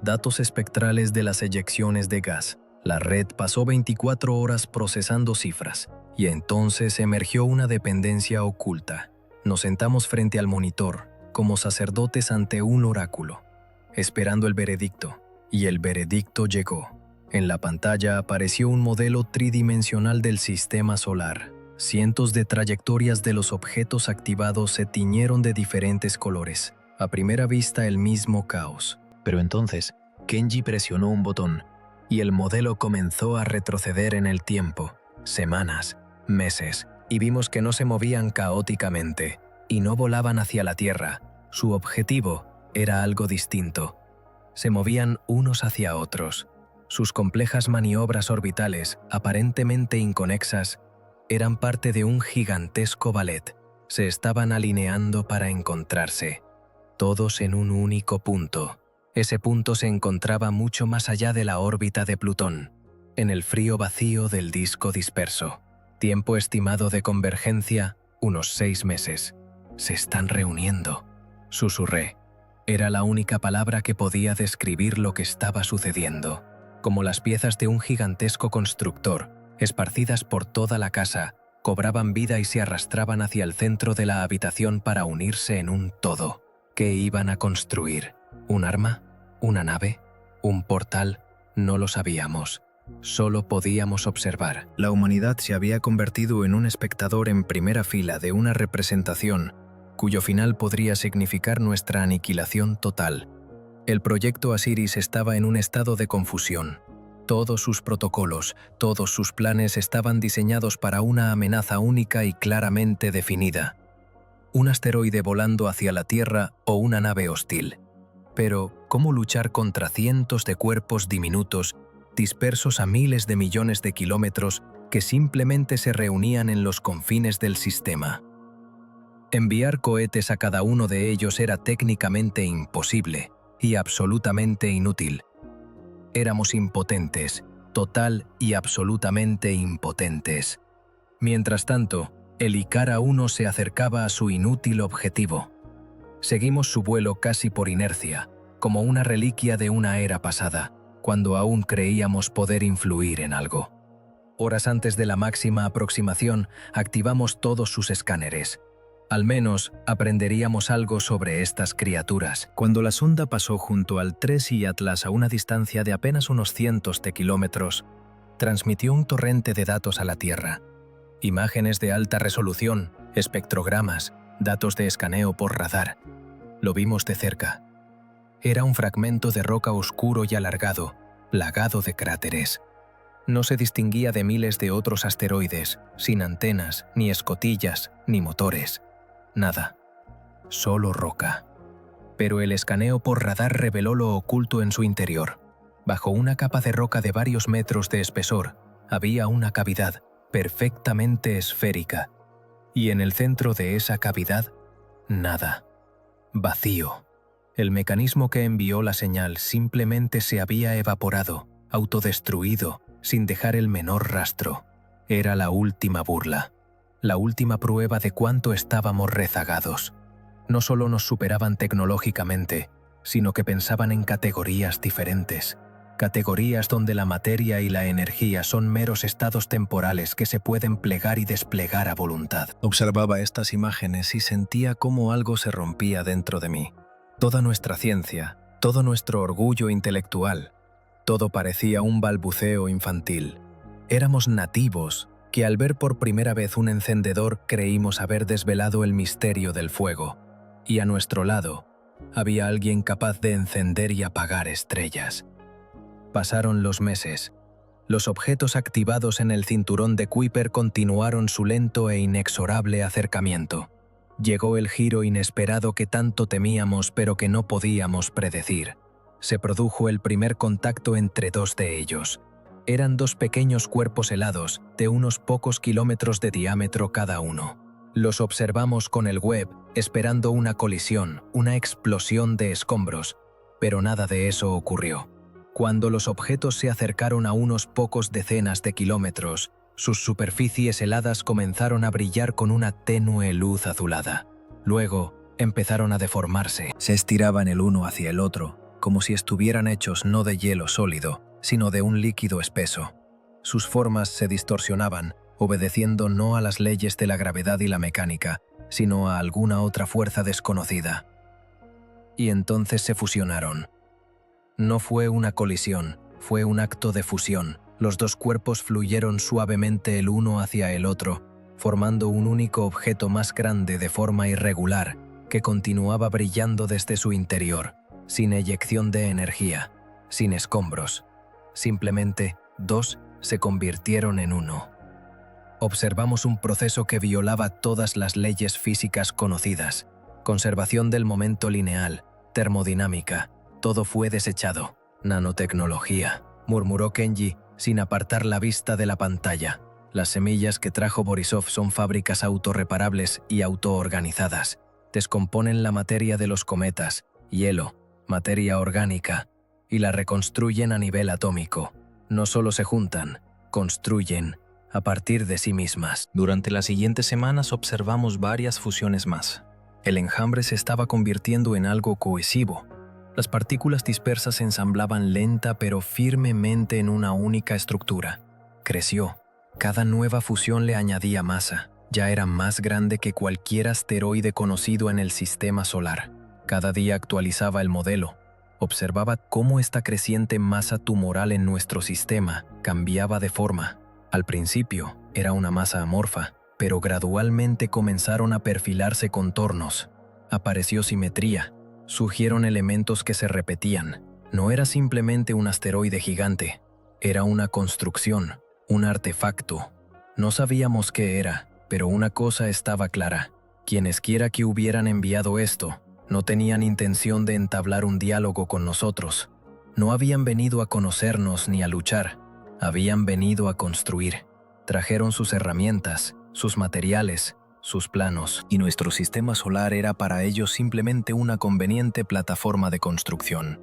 datos espectrales de las eyecciones de gas. La red pasó 24 horas procesando cifras, y entonces emergió una dependencia oculta. Nos sentamos frente al monitor, como sacerdotes ante un oráculo, esperando el veredicto, y el veredicto llegó. En la pantalla apareció un modelo tridimensional del sistema solar. Cientos de trayectorias de los objetos activados se tiñeron de diferentes colores. A primera vista, el mismo caos. Pero entonces, Kenji presionó un botón, y el modelo comenzó a retroceder en el tiempo, semanas, meses, y vimos que no se movían caóticamente, y no volaban hacia la Tierra. Su objetivo era algo distinto. Se movían unos hacia otros. Sus complejas maniobras orbitales, aparentemente inconexas, eran parte de un gigantesco ballet. Se estaban alineando para encontrarse, todos en un único punto. Ese punto se encontraba mucho más allá de la órbita de Plutón, en el frío vacío del disco disperso. Tiempo estimado de convergencia, unos 6 meses. Se están reuniendo, susurré. Era la única palabra que podía describir lo que estaba sucediendo. Como las piezas de un gigantesco constructor, esparcidas por toda la casa, cobraban vida y se arrastraban hacia el centro de la habitación para unirse en un todo. ¿Qué iban a construir? ¿Un arma? ¿Una nave? ¿Un portal? No lo sabíamos. Solo podíamos observar. La humanidad se había convertido en un espectador en primera fila de una representación cuyo final podría significar nuestra aniquilación total. El proyecto Asiris estaba en un estado de confusión. Todos sus protocolos, todos sus planes estaban diseñados para una amenaza única y claramente definida. Un asteroide volando hacia la Tierra o una nave hostil. Pero, ¿cómo luchar contra cientos de cuerpos diminutos, dispersos a miles de millones de kilómetros, que simplemente se reunían en los confines del sistema? Enviar cohetes a cada uno de ellos era técnicamente imposible y absolutamente inútil. Éramos impotentes, total y absolutamente impotentes. Mientras tanto, el Ikara 1 se acercaba a su inútil objetivo. Seguimos su vuelo casi por inercia, como una reliquia de una era pasada, cuando aún creíamos poder influir en algo. Horas antes de la máxima aproximación, activamos todos sus escáneres. Al menos aprenderíamos algo sobre estas criaturas. Cuando la sonda pasó junto al 3i Atlas a una distancia de apenas unos cientos de kilómetros, transmitió un torrente de datos a la Tierra. Imágenes de alta resolución, espectrogramas, datos de escaneo por radar. Lo vimos de cerca. Era un fragmento de roca oscuro y alargado, plagado de cráteres. No se distinguía de miles de otros asteroides, sin antenas, ni escotillas, ni motores. Nada. Solo roca. Pero el escaneo por radar reveló lo oculto en su interior. Bajo una capa de roca de varios metros de espesor, había una cavidad perfectamente esférica. Y en el centro de esa cavidad, nada. Vacío. El mecanismo que envió la señal simplemente se había evaporado, autodestruido, sin dejar el menor rastro. Era la última burla. La última prueba de cuánto estábamos rezagados. No solo nos superaban tecnológicamente, sino que pensaban en categorías diferentes. Categorías donde la materia y la energía son meros estados temporales que se pueden plegar y desplegar a voluntad. Observaba estas imágenes y sentía cómo algo se rompía dentro de mí. Toda nuestra ciencia, todo nuestro orgullo intelectual, todo parecía un balbuceo infantil. Éramos nativos, que al ver por primera vez un encendedor creímos haber desvelado el misterio del fuego, y a nuestro lado había alguien capaz de encender y apagar estrellas. Pasaron los meses. Los objetos activados en el cinturón de Kuiper continuaron su lento e inexorable acercamiento. Llegó el giro inesperado que tanto temíamos pero que no podíamos predecir. Se produjo el primer contacto entre dos de ellos. Eran dos pequeños cuerpos helados, de unos pocos kilómetros de diámetro cada uno. Los observamos con el Webb, esperando una colisión, una explosión de escombros, pero nada de eso ocurrió. Cuando los objetos se acercaron a unos pocos decenas de kilómetros, sus superficies heladas comenzaron a brillar con una tenue luz azulada. Luego, empezaron a deformarse. Se estiraban el uno hacia el otro, como si estuvieran hechos no de hielo sólido, sino de un líquido espeso. Sus formas se distorsionaban, obedeciendo no a las leyes de la gravedad y la mecánica, sino a alguna otra fuerza desconocida. Y entonces se fusionaron. No fue una colisión, fue un acto de fusión. Los dos cuerpos fluyeron suavemente el uno hacia el otro, formando un único objeto más grande de forma irregular, que continuaba brillando desde su interior, sin eyección de energía, sin escombros. Simplemente, dos se convirtieron en uno. Observamos un proceso que violaba todas las leyes físicas conocidas. Conservación del momento lineal, termodinámica, todo fue desechado. Nanotecnología, murmuró Kenji, sin apartar la vista de la pantalla. Las semillas que trajo Borisov son fábricas autorreparables y autoorganizadas. Descomponen la materia de los cometas, hielo, materia orgánica, y la reconstruyen a nivel atómico. No solo se juntan, construyen a partir de sí mismas. Durante las siguientes semanas observamos varias fusiones más. El enjambre se estaba convirtiendo en algo cohesivo. Las partículas dispersas se ensamblaban lenta pero firmemente en una única estructura. Creció. Cada nueva fusión le añadía masa. Ya era más grande que cualquier asteroide conocido en el sistema solar. Cada día actualizaba el modelo. Observaba cómo esta creciente masa tumoral en nuestro sistema cambiaba de forma. Al principio era una masa amorfa, pero gradualmente comenzaron a perfilarse contornos. Apareció simetría. Surgieron elementos que se repetían. No era simplemente un asteroide gigante. Era una construcción, un artefacto. No sabíamos qué era, pero una cosa estaba clara. Quienesquiera que hubieran enviado esto, no tenían intención de entablar un diálogo con nosotros. No habían venido a conocernos ni a luchar. Habían venido a construir. Trajeron sus herramientas, sus materiales, sus planos. Y nuestro sistema solar era para ellos simplemente una conveniente plataforma de construcción.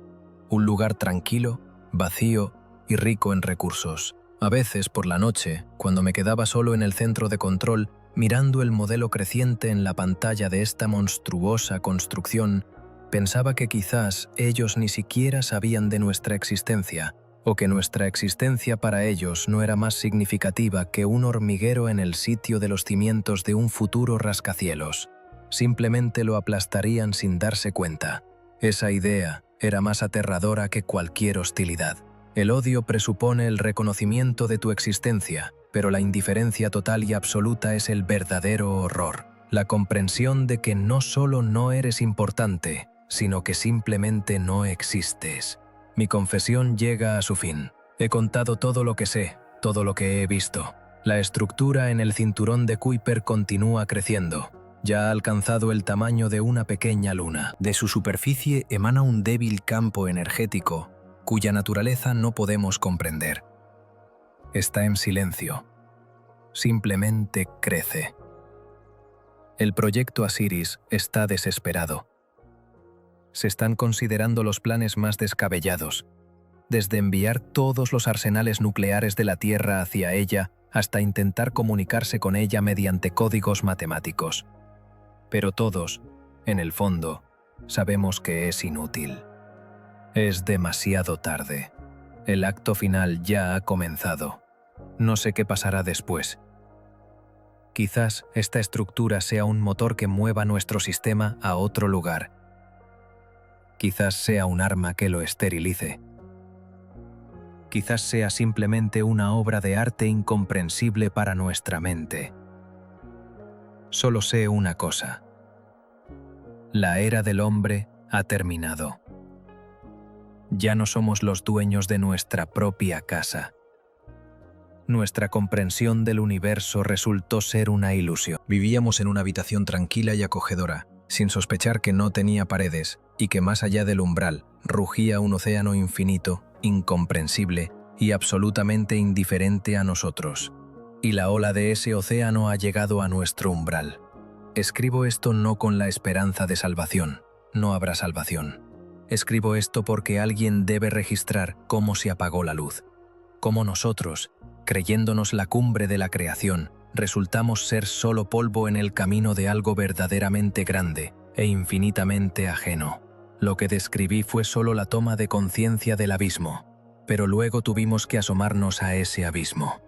Un lugar tranquilo, vacío y rico en recursos. A veces, por la noche, cuando me quedaba solo en el centro de control, mirando el modelo creciente en la pantalla de esta monstruosa construcción, pensaba que quizás ellos ni siquiera sabían de nuestra existencia, o que nuestra existencia para ellos no era más significativa que un hormiguero en el sitio de los cimientos de un futuro rascacielos. Simplemente lo aplastarían sin darse cuenta. Esa idea era más aterradora que cualquier hostilidad. El odio presupone el reconocimiento de tu existencia, pero la indiferencia total y absoluta es el verdadero horror. La comprensión de que no solo no eres importante, sino que simplemente no existes. Mi confesión llega a su fin. He contado todo lo que sé, todo lo que he visto. La estructura en el cinturón de Kuiper continúa creciendo. Ya ha alcanzado el tamaño de una pequeña luna. De su superficie emana un débil campo energético, cuya naturaleza no podemos comprender. Está en silencio. Simplemente crece. El proyecto Asiris está desesperado. Se están considerando los planes más descabellados, desde enviar todos los arsenales nucleares de la Tierra hacia ella hasta intentar comunicarse con ella mediante códigos matemáticos. Pero todos, en el fondo, sabemos que es inútil. Es demasiado tarde. El acto final ya ha comenzado. No sé qué pasará después. Quizás esta estructura sea un motor que mueva nuestro sistema a otro lugar. Quizás sea un arma que lo esterilice. Quizás sea simplemente una obra de arte incomprensible para nuestra mente. Solo sé una cosa. La era del hombre ha terminado. Ya no somos los dueños de nuestra propia casa. Nuestra comprensión del universo resultó ser una ilusión. Vivíamos en una habitación tranquila y acogedora, sin sospechar que no tenía paredes y que más allá del umbral rugía un océano infinito, incomprensible y absolutamente indiferente a nosotros. Y la ola de ese océano ha llegado a nuestro umbral. Escribo esto no con la esperanza de salvación. No habrá salvación. Escribo esto porque alguien debe registrar cómo se apagó la luz. Cómo nosotros, creyéndonos la cumbre de la creación, resultamos ser solo polvo en el camino de algo verdaderamente grande e infinitamente ajeno. Lo que describí fue solo la toma de conciencia del abismo, pero luego tuvimos que asomarnos a ese abismo.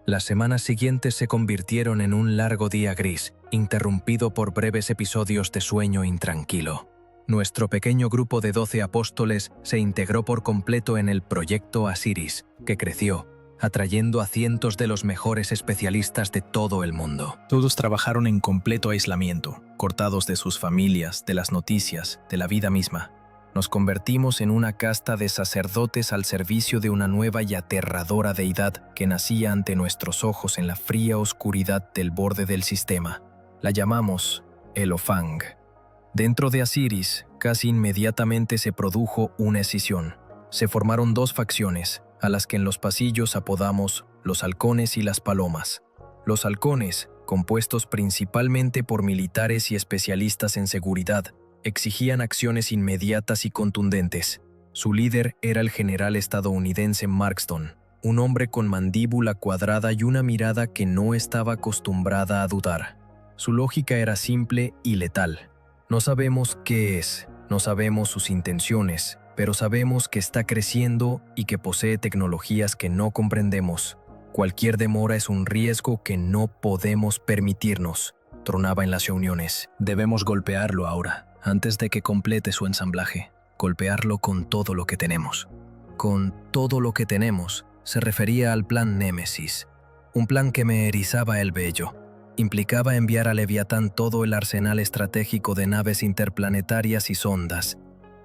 Las semanas siguientes se convirtieron en un largo día gris, interrumpido por breves episodios de sueño intranquilo. Nuestro pequeño grupo de 12 apóstoles se integró por completo en el proyecto Asiris, que creció, atrayendo a cientos de los mejores especialistas de todo el mundo. Todos trabajaron en completo aislamiento, cortados de sus familias, de las noticias, de la vida misma. Nos convertimos en una casta de sacerdotes al servicio de una nueva y aterradora deidad que nacía ante nuestros ojos en la fría oscuridad del borde del sistema. La llamamos Elofang. Dentro de Asiris, casi inmediatamente se produjo una escisión. Se formaron dos facciones, a las que en los pasillos apodamos los halcones y las palomas. Los halcones, compuestos principalmente por militares y especialistas en seguridad, exigían acciones inmediatas y contundentes. Su líder era el general estadounidense Marston, un hombre con mandíbula cuadrada y una mirada que no estaba acostumbrada a dudar. Su lógica era simple y letal. No sabemos qué es, no sabemos sus intenciones, pero sabemos que está creciendo y que posee tecnologías que no comprendemos. Cualquier demora es un riesgo que no podemos permitirnos, tronaba en las reuniones. Debemos golpearlo ahora, antes de que complete su ensamblaje. Golpearlo con todo lo que tenemos. Con todo lo que tenemos, se refería al plan Némesis, un plan que me erizaba el vello. Implicaba enviar a Leviatán todo el arsenal estratégico de naves interplanetarias y sondas,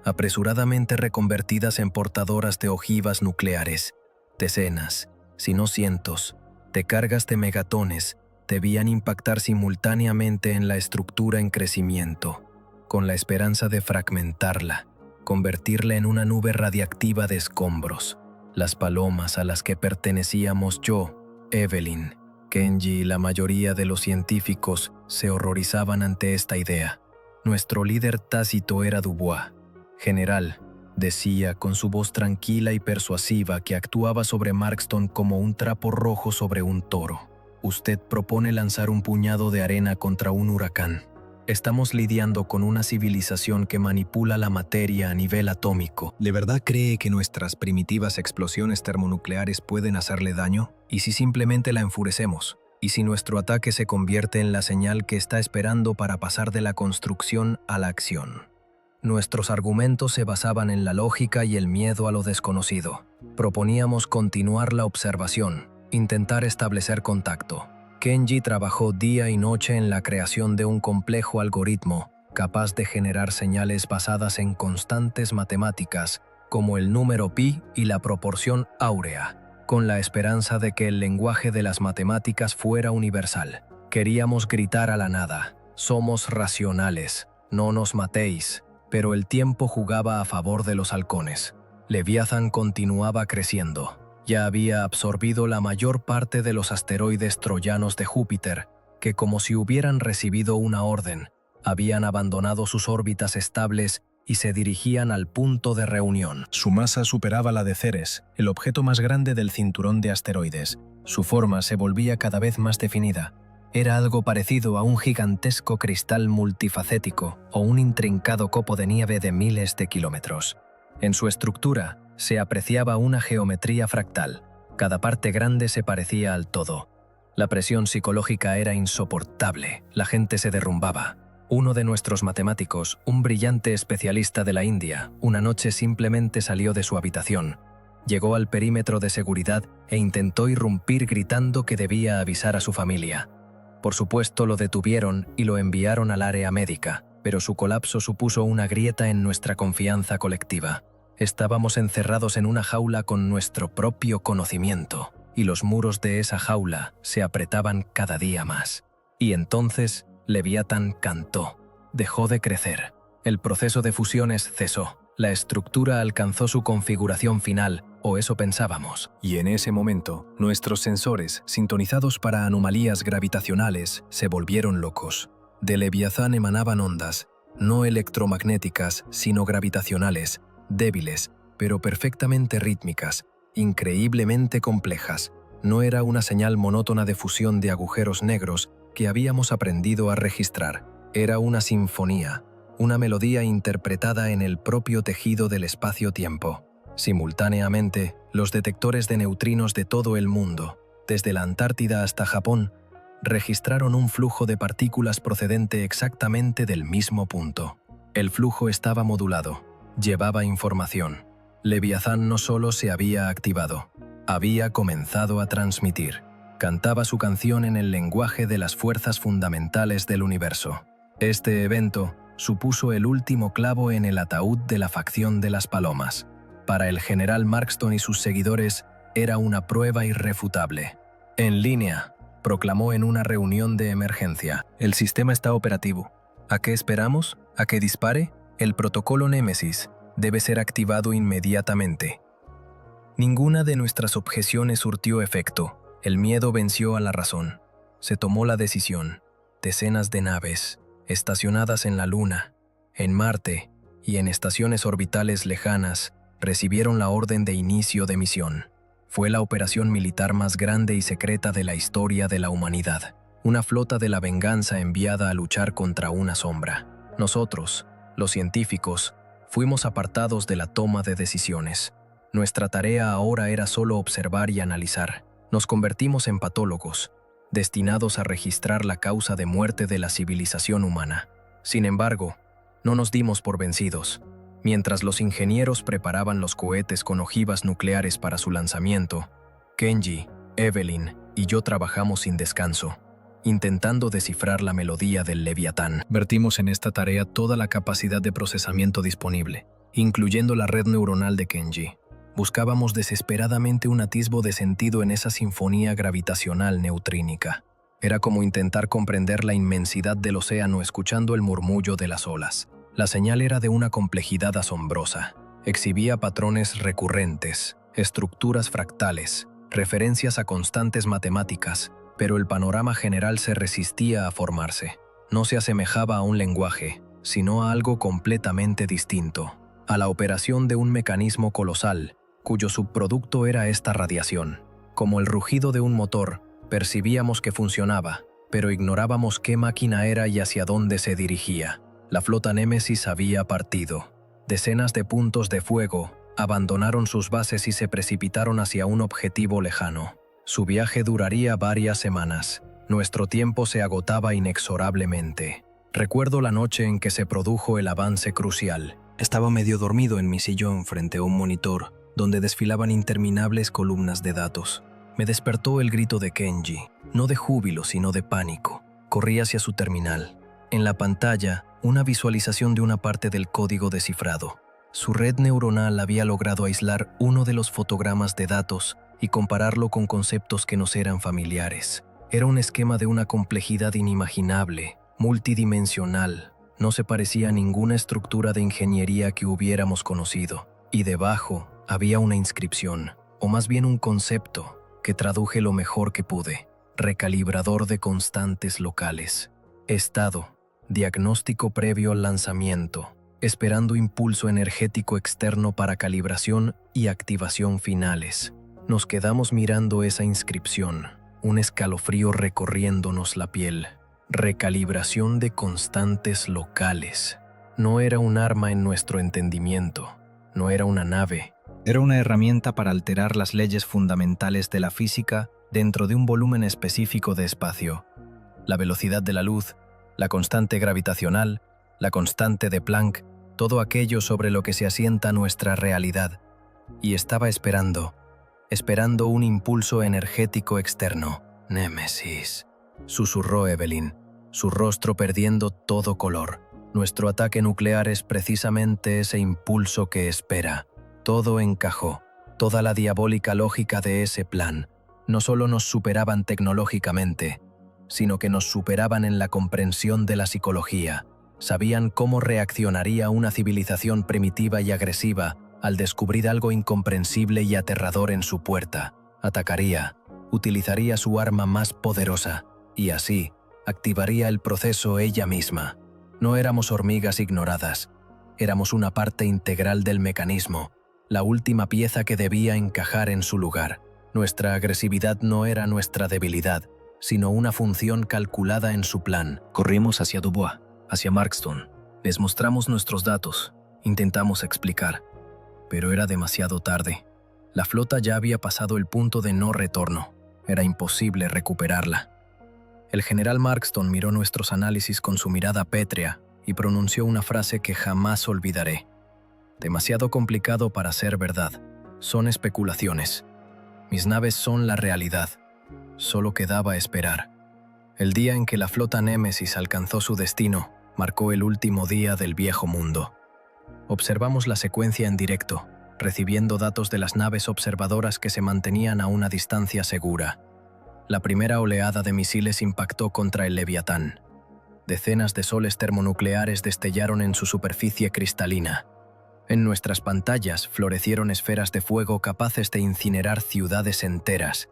apresuradamente reconvertidas en portadoras de ojivas nucleares. Decenas, si no cientos, de cargas de megatones debían impactar simultáneamente en la estructura en crecimiento, con la esperanza de fragmentarla, convertirla en una nube radiactiva de escombros. Las palomas a las que pertenecíamos yo, Evelyn, Kenji y la mayoría de los científicos se horrorizaban ante esta idea. Nuestro líder tácito era Dubois. General, decía con su voz tranquila y persuasiva que actuaba sobre Marston como un trapo rojo sobre un toro. Usted propone lanzar un puñado de arena contra un huracán. Estamos lidiando con una civilización que manipula la materia a nivel atómico. ¿De verdad cree que nuestras primitivas explosiones termonucleares pueden hacerle daño? ¿Y si simplemente la enfurecemos? ¿Y si nuestro ataque se convierte en la señal que está esperando para pasar de la construcción a la acción? Nuestros argumentos se basaban en la lógica y el miedo a lo desconocido. Proponíamos continuar la observación, intentar establecer contacto. Kenji trabajó día y noche en la creación de un complejo algoritmo capaz de generar señales basadas en constantes matemáticas, como el número pi y la proporción áurea, con la esperanza de que el lenguaje de las matemáticas fuera universal. Queríamos gritar a la nada: somos racionales, no nos matéis. Pero el tiempo jugaba a favor de los halcones. Leviatán continuaba creciendo. Ya había absorbido la mayor parte de los asteroides troyanos de Júpiter, que, como si hubieran recibido una orden, habían abandonado sus órbitas estables y se dirigían al punto de reunión. Su masa superaba la de Ceres, el objeto más grande del cinturón de asteroides. Su forma se volvía cada vez más definida. Era algo parecido a un gigantesco cristal multifacético o un intrincado copo de nieve de miles de kilómetros. En su estructura se apreciaba una geometría fractal. Cada parte grande se parecía al todo. La presión psicológica era insoportable. La gente se derrumbaba. Uno de nuestros matemáticos, un brillante especialista de la India, una noche simplemente salió de su habitación. Llegó al perímetro de seguridad e intentó irrumpir gritando que debía avisar a su familia. Por supuesto, lo detuvieron y lo enviaron al área médica, pero su colapso supuso una grieta en nuestra confianza colectiva. Estábamos encerrados en una jaula con nuestro propio conocimiento, y los muros de esa jaula se apretaban cada día más. Y entonces, Leviatán cantó. Dejó de crecer. El proceso de fusiones cesó. La estructura alcanzó su configuración final, o eso pensábamos. Y en ese momento, nuestros sensores, sintonizados para anomalías gravitacionales, se volvieron locos. De Leviatán emanaban ondas, no electromagnéticas, sino gravitacionales, débiles, pero perfectamente rítmicas, increíblemente complejas. No era una señal monótona de fusión de agujeros negros que habíamos aprendido a registrar. Era una sinfonía, una melodía interpretada en el propio tejido del espacio-tiempo. Simultáneamente, los detectores de neutrinos de todo el mundo, desde la Antártida hasta Japón, registraron un flujo de partículas procedente exactamente del mismo punto. El flujo estaba modulado, llevaba información. Leviatán no solo se había activado, había comenzado a transmitir. Cantaba su canción en el lenguaje de las fuerzas fundamentales del universo. Este evento supuso el último clavo en el ataúd de la facción de las palomas. Para el general Marston y sus seguidores era una prueba irrefutable. En línea, proclamó en una reunión de emergencia. El sistema está operativo. ¿A qué esperamos? ¿A que dispare? El protocolo Némesis debe ser activado inmediatamente. Ninguna de nuestras objeciones surtió efecto. El miedo venció a la razón. Se tomó la decisión. Decenas de naves, estacionadas en la Luna, En Marte y en estaciones orbitales lejanas recibieron la orden de inicio de misión. Fue la operación militar más grande y secreta de la historia de la humanidad. Una flota de la venganza enviada a luchar contra una sombra. Nosotros, los científicos, fuimos apartados de la toma de decisiones. Nuestra tarea ahora era solo observar y analizar. Nos convertimos en patólogos, destinados a registrar la causa de muerte de la civilización humana. Sin embargo, no nos dimos por vencidos. Mientras los ingenieros preparaban los cohetes con ojivas nucleares para su lanzamiento, Kenji, Evelyn y yo trabajamos sin descanso, intentando descifrar la melodía del Leviatán. Vertimos en esta tarea toda la capacidad de procesamiento disponible, incluyendo la red neuronal de Kenji. Buscábamos desesperadamente un atisbo de sentido en esa sinfonía gravitacional neutrínica. Era como intentar comprender la inmensidad del océano escuchando el murmullo de las olas. La señal era de una complejidad asombrosa. Exhibía patrones recurrentes, estructuras fractales, referencias a constantes matemáticas, pero el panorama general se resistía a formarse. No se asemejaba a un lenguaje, sino a algo completamente distinto, a la operación de un mecanismo colosal, cuyo subproducto era esta radiación. Como el rugido de un motor, percibíamos que funcionaba, pero ignorábamos qué máquina era y hacia dónde se dirigía. La flota Némesis había partido. Decenas de puntos de fuego abandonaron sus bases y se precipitaron hacia un objetivo lejano. Su viaje duraría varias semanas. Nuestro tiempo se agotaba inexorablemente. Recuerdo la noche en que se produjo el avance crucial. Estaba medio dormido en mi sillón frente a un monitor, donde desfilaban interminables columnas de datos. Me despertó el grito de Kenji, no de júbilo sino de pánico. Corrí hacia su terminal. En la pantalla, una visualización de una parte del código descifrado. Su red neuronal había logrado aislar uno de los fotogramas de datos y compararlo con conceptos que nos eran familiares. Era un esquema de una complejidad inimaginable, multidimensional. No se parecía a ninguna estructura de ingeniería que hubiéramos conocido. Y debajo había una inscripción, o más bien un concepto, que traduje lo mejor que pude. Recalibrador de constantes locales. Estado. Diagnóstico previo al lanzamiento. Esperando impulso energético externo para calibración y activación finales. Nos quedamos mirando esa inscripción, un escalofrío recorriéndonos la piel. Recalibración de constantes locales. No era un arma en nuestro entendimiento, no era una nave. Era una herramienta para alterar las leyes fundamentales de la física dentro de un volumen específico de espacio. La velocidad de la luz, la constante gravitacional, la constante de Planck, todo aquello sobre lo que se asienta nuestra realidad. Y estaba esperando un impulso energético externo. Némesis, susurró Evelyn, su rostro perdiendo todo color. Nuestro ataque nuclear es precisamente ese impulso que espera. Todo encajó, toda la diabólica lógica de ese plan. No solo nos superaban tecnológicamente, sino que nos superaban en la comprensión de la psicología. Sabían cómo reaccionaría una civilización primitiva y agresiva al descubrir algo incomprensible y aterrador en su puerta. Atacaría, utilizaría su arma más poderosa, y así activaría el proceso ella misma. No éramos hormigas ignoradas, éramos una parte integral del mecanismo, la última pieza que debía encajar en su lugar. Nuestra agresividad no era nuestra debilidad, sino una función calculada en su plan. Corrimos hacia Dubois, hacia Markston. Les mostramos nuestros datos, intentamos explicar. Pero era demasiado tarde. La flota ya había pasado el punto de no retorno. Era imposible recuperarla. El general Markston miró nuestros análisis con su mirada pétrea y pronunció una frase que jamás olvidaré. Demasiado complicado para ser verdad. Son especulaciones. Mis naves son la realidad. Solo quedaba esperar. El día en que la flota Némesis alcanzó su destino, marcó el último día del viejo mundo. Observamos la secuencia en directo, recibiendo datos de las naves observadoras que se mantenían a una distancia segura. La primera oleada de misiles impactó contra el Leviatán. Decenas de soles termonucleares destellaron en su superficie cristalina. En nuestras pantallas florecieron esferas de fuego capaces de incinerar ciudades enteras.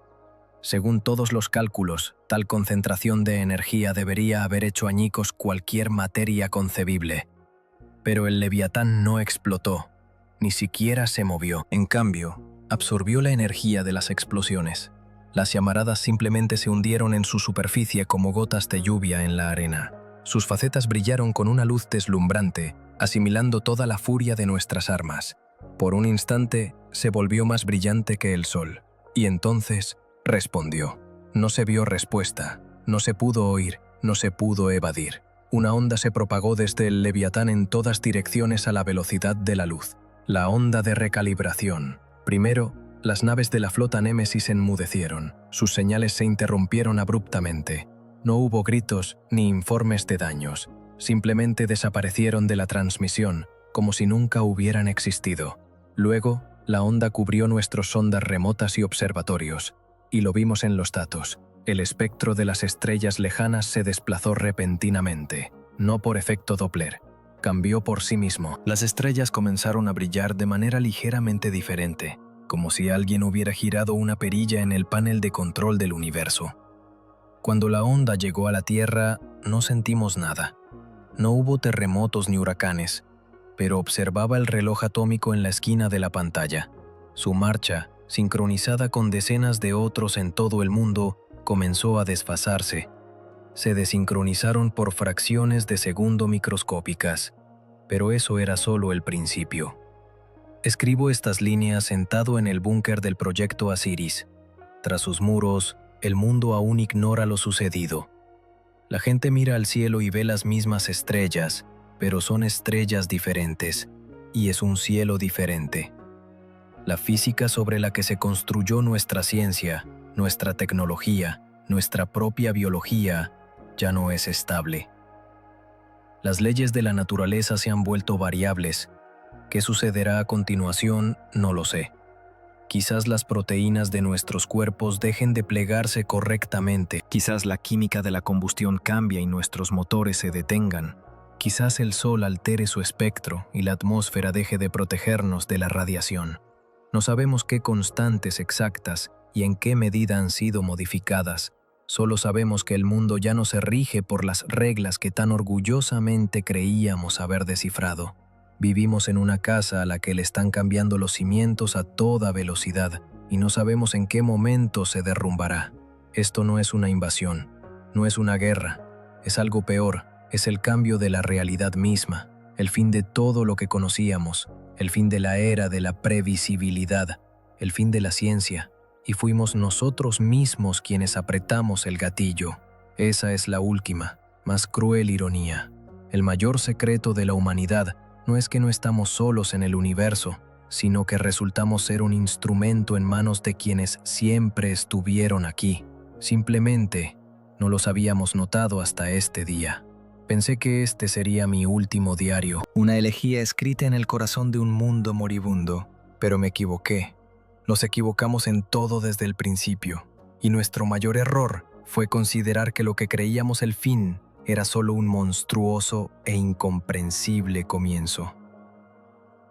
Según todos los cálculos, tal concentración de energía debería haber hecho añicos cualquier materia concebible. Pero el leviatán no explotó, ni siquiera se movió. En cambio, absorbió la energía de las explosiones. Las llamaradas simplemente se hundieron en su superficie como gotas de lluvia en la arena. Sus facetas brillaron con una luz deslumbrante, asimilando toda la furia de nuestras armas. Por un instante, se volvió más brillante que el sol, y entonces respondió. No se vio respuesta, no se pudo oír, no se pudo evadir. Una onda se propagó desde el leviatán en todas direcciones a la velocidad de la luz. La onda de recalibración. Primero, las naves de la flota Némesis enmudecieron. Sus señales se interrumpieron abruptamente. No hubo gritos ni informes de daños. Simplemente desaparecieron de la transmisión, como si nunca hubieran existido. Luego, la onda cubrió nuestros sondas remotas y observatorios, y lo vimos en los datos. El espectro de las estrellas lejanas se desplazó repentinamente, no por efecto Doppler. Cambió por sí mismo. Las estrellas comenzaron a brillar de manera ligeramente diferente, como si alguien hubiera girado una perilla en el panel de control del universo. Cuando la onda llegó a la Tierra, no sentimos nada. No hubo terremotos ni huracanes, pero observaba el reloj atómico en la esquina de la pantalla. Su marcha, sincronizada con decenas de otros en todo el mundo, comenzó a desfasarse. Se desincronizaron por fracciones de segundo microscópicas, pero eso era solo el principio. Escribo estas líneas sentado en el búnker del proyecto Asiris. Tras sus muros, el mundo aún ignora lo sucedido. La gente mira al cielo y ve las mismas estrellas, pero son estrellas diferentes, y es un cielo diferente. La física sobre la que se construyó nuestra ciencia, nuestra tecnología, nuestra propia biología, ya no es estable. Las leyes de la naturaleza se han vuelto variables. ¿Qué sucederá a continuación? No lo sé. Quizás las proteínas de nuestros cuerpos dejen de plegarse correctamente. Quizás la química de la combustión cambie y nuestros motores se detengan. Quizás el sol altere su espectro y la atmósfera deje de protegernos de la radiación. No sabemos qué constantes exactas y en qué medida han sido modificadas. Solo sabemos que el mundo ya no se rige por las reglas que tan orgullosamente creíamos haber descifrado. Vivimos en una casa a la que le están cambiando los cimientos a toda velocidad y no sabemos en qué momento se derrumbará. Esto no es una invasión, no es una guerra, es algo peor, es el cambio de la realidad misma, el fin de todo lo que conocíamos, el fin de la era de la previsibilidad, el fin de la ciencia, y fuimos nosotros mismos quienes apretamos el gatillo. Esa es la última, más cruel ironía. El mayor secreto de la humanidad no es que no estamos solos en el universo, sino que resultamos ser un instrumento en manos de quienes siempre estuvieron aquí. Simplemente no los habíamos notado hasta este día. Pensé que este sería mi último diario, una elegía escrita en el corazón de un mundo moribundo, pero me equivoqué. Nos equivocamos en todo desde el principio, y nuestro mayor error fue considerar que lo que creíamos el fin era solo un monstruoso e incomprensible comienzo.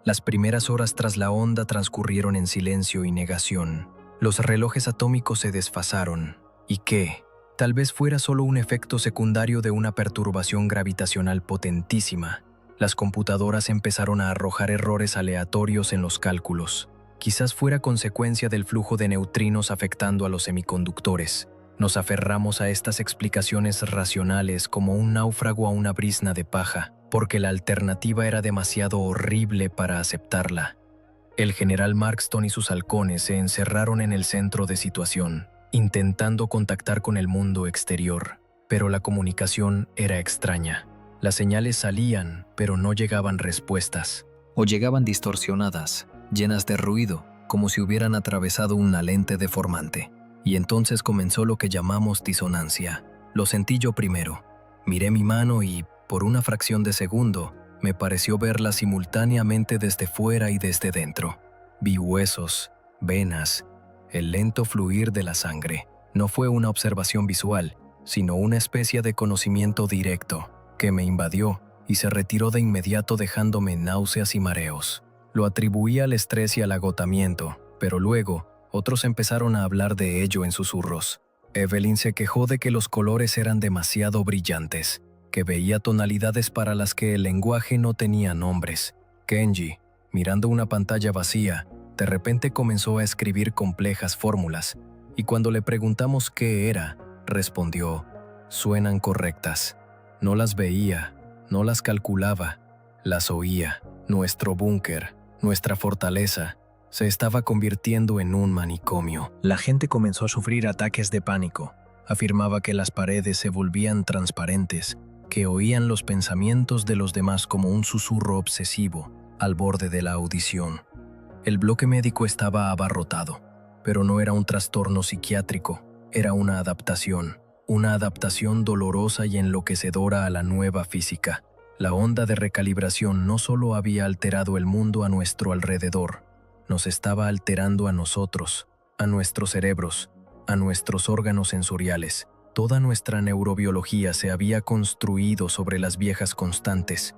Las primeras horas tras la onda transcurrieron en silencio y negación. Los relojes atómicos se desfasaron. ¿Y qué? Tal vez fuera solo un efecto secundario de una perturbación gravitacional potentísima. Las computadoras empezaron a arrojar errores aleatorios en los cálculos. Quizás fuera consecuencia del flujo de neutrinos afectando a los semiconductores. Nos aferramos a estas explicaciones racionales como un náufrago a una brizna de paja, porque la alternativa era demasiado horrible para aceptarla. El general Markston y sus halcones se encerraron en el centro de situación, intentando contactar con el mundo exterior, pero la comunicación era extraña. Las señales salían, pero no llegaban respuestas. O llegaban distorsionadas, llenas de ruido, como si hubieran atravesado una lente deformante. Y entonces comenzó lo que llamamos disonancia. Lo sentí yo primero. Miré mi mano y, por una fracción de segundo, me pareció verla simultáneamente desde fuera y desde dentro. Vi huesos, venas, el lento fluir de la sangre. No fue una observación visual, sino una especie de conocimiento directo, que me invadió y se retiró de inmediato dejándome náuseas y mareos. Lo atribuí al estrés y al agotamiento, pero luego, otros empezaron a hablar de ello en susurros. Evelyn se quejó de que los colores eran demasiado brillantes. que veía tonalidades para las que el lenguaje no tenía nombres. Kenji, mirando una pantalla vacía, de repente comenzó a escribir complejas fórmulas, y cuando le preguntamos qué era, respondió: «Suenan correctas». No las veía, no las calculaba, las oía. Nuestro búnker, nuestra fortaleza, se estaba convirtiendo en un manicomio. La gente comenzó a sufrir ataques de pánico. Afirmaba que las paredes se volvían transparentes, que oían los pensamientos de los demás como un susurro obsesivo al borde de la audición. El bloque médico estaba abarrotado, pero no era un trastorno psiquiátrico, era una adaptación dolorosa y enloquecedora a la nueva física. La onda de recalibración no solo había alterado el mundo a nuestro alrededor, nos estaba alterando a nosotros, a nuestros cerebros, a nuestros órganos sensoriales. Toda nuestra neurobiología se había construido sobre las viejas constantes.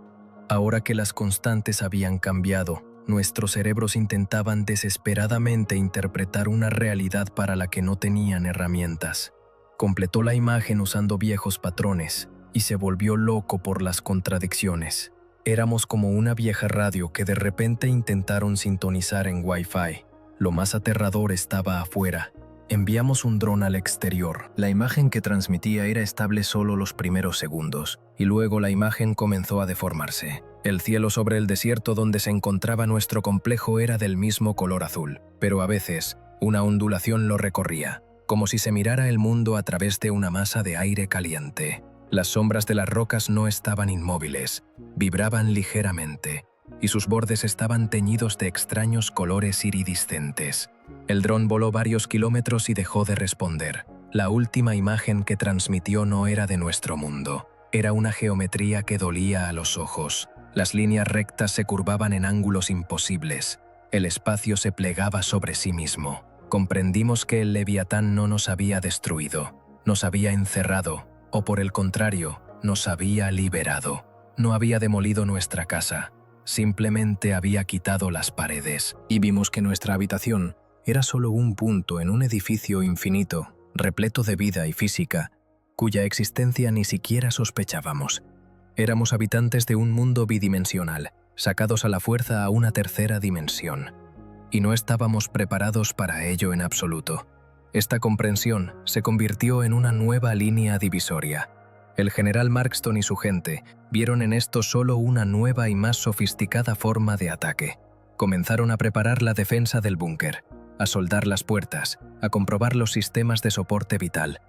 Ahora que las constantes habían cambiado, nuestros cerebros intentaban desesperadamente interpretar una realidad para la que no tenían herramientas. Completó la imagen usando viejos patrones y se volvió loco por las contradicciones. Éramos como una vieja radio que de repente intentaron sintonizar en Wi-Fi. Lo más aterrador estaba afuera. Enviamos un dron al exterior. La imagen que transmitía era estable solo los primeros segundos, y luego la imagen comenzó a deformarse. El cielo sobre el desierto donde se encontraba nuestro complejo era del mismo color azul, pero a veces una ondulación lo recorría, como si se mirara el mundo a través de una masa de aire caliente. Las sombras de las rocas no estaban inmóviles, vibraban ligeramente, y sus bordes estaban teñidos de extraños colores iridiscentes. El dron voló varios kilómetros y dejó de responder. La última imagen que transmitió no era de nuestro mundo. Era una geometría que dolía a los ojos. Las líneas rectas se curvaban en ángulos imposibles. El espacio se plegaba sobre sí mismo. Comprendimos que el Leviatán no nos había destruido, nos había encerrado, o por el contrario, nos había liberado. No había demolido nuestra casa, simplemente había quitado las paredes. Y vimos que nuestra habitación era solo un punto en un edificio infinito, repleto de vida y física, cuya existencia ni siquiera sospechábamos. Éramos habitantes de un mundo bidimensional, sacados a la fuerza a una tercera dimensión. Y no estábamos preparados para ello en absoluto. Esta comprensión se convirtió en una nueva línea divisoria. El general Markston y su gente vieron en esto solo una nueva y más sofisticada forma de ataque. Comenzaron a preparar la defensa del búnker, a soldar las puertas, a comprobar los sistemas de soporte vital.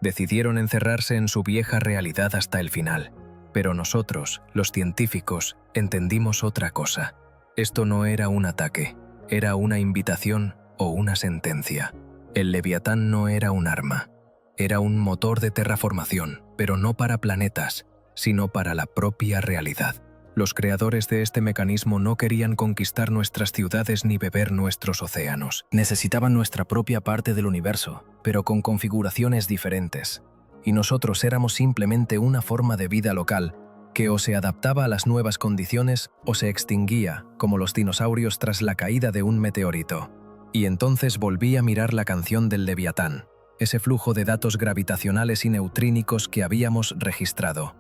Decidieron encerrarse en su vieja realidad hasta el final. Pero nosotros, los científicos, entendimos otra cosa. Esto no era un ataque, era una invitación o una sentencia. El Leviatán no era un arma. Era un motor de terraformación, pero no para planetas, sino para la propia realidad. Los creadores de este mecanismo no querían conquistar nuestras ciudades ni beber nuestros océanos. Necesitaban nuestra propia parte del universo, pero con configuraciones diferentes. Y nosotros éramos simplemente una forma de vida local que o se adaptaba a las nuevas condiciones o se extinguía, como los dinosaurios tras la caída de un meteorito. Y entonces volví a mirar la canción del Leviatán, ese flujo de datos gravitacionales y neutrínicos que habíamos registrado.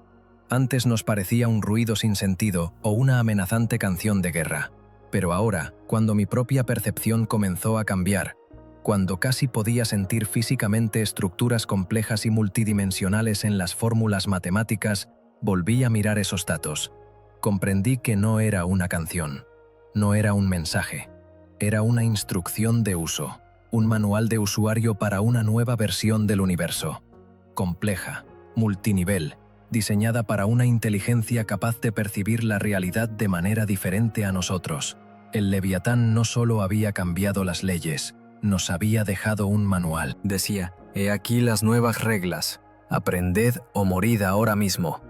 Antes nos parecía un ruido sin sentido o una amenazante canción de guerra. Pero ahora, cuando mi propia percepción comenzó a cambiar, cuando casi podía sentir físicamente estructuras complejas y multidimensionales en las fórmulas matemáticas, volví a mirar esos datos. Comprendí que no era una canción, no era un mensaje. Era una instrucción de uso, un manual de usuario para una nueva versión del universo. Compleja, multinivel, diseñada para una inteligencia capaz de percibir la realidad de manera diferente a nosotros. El Leviatán no solo había cambiado las leyes, nos había dejado un manual. Decía: «He aquí las nuevas reglas. Aprended o morid ahora mismo».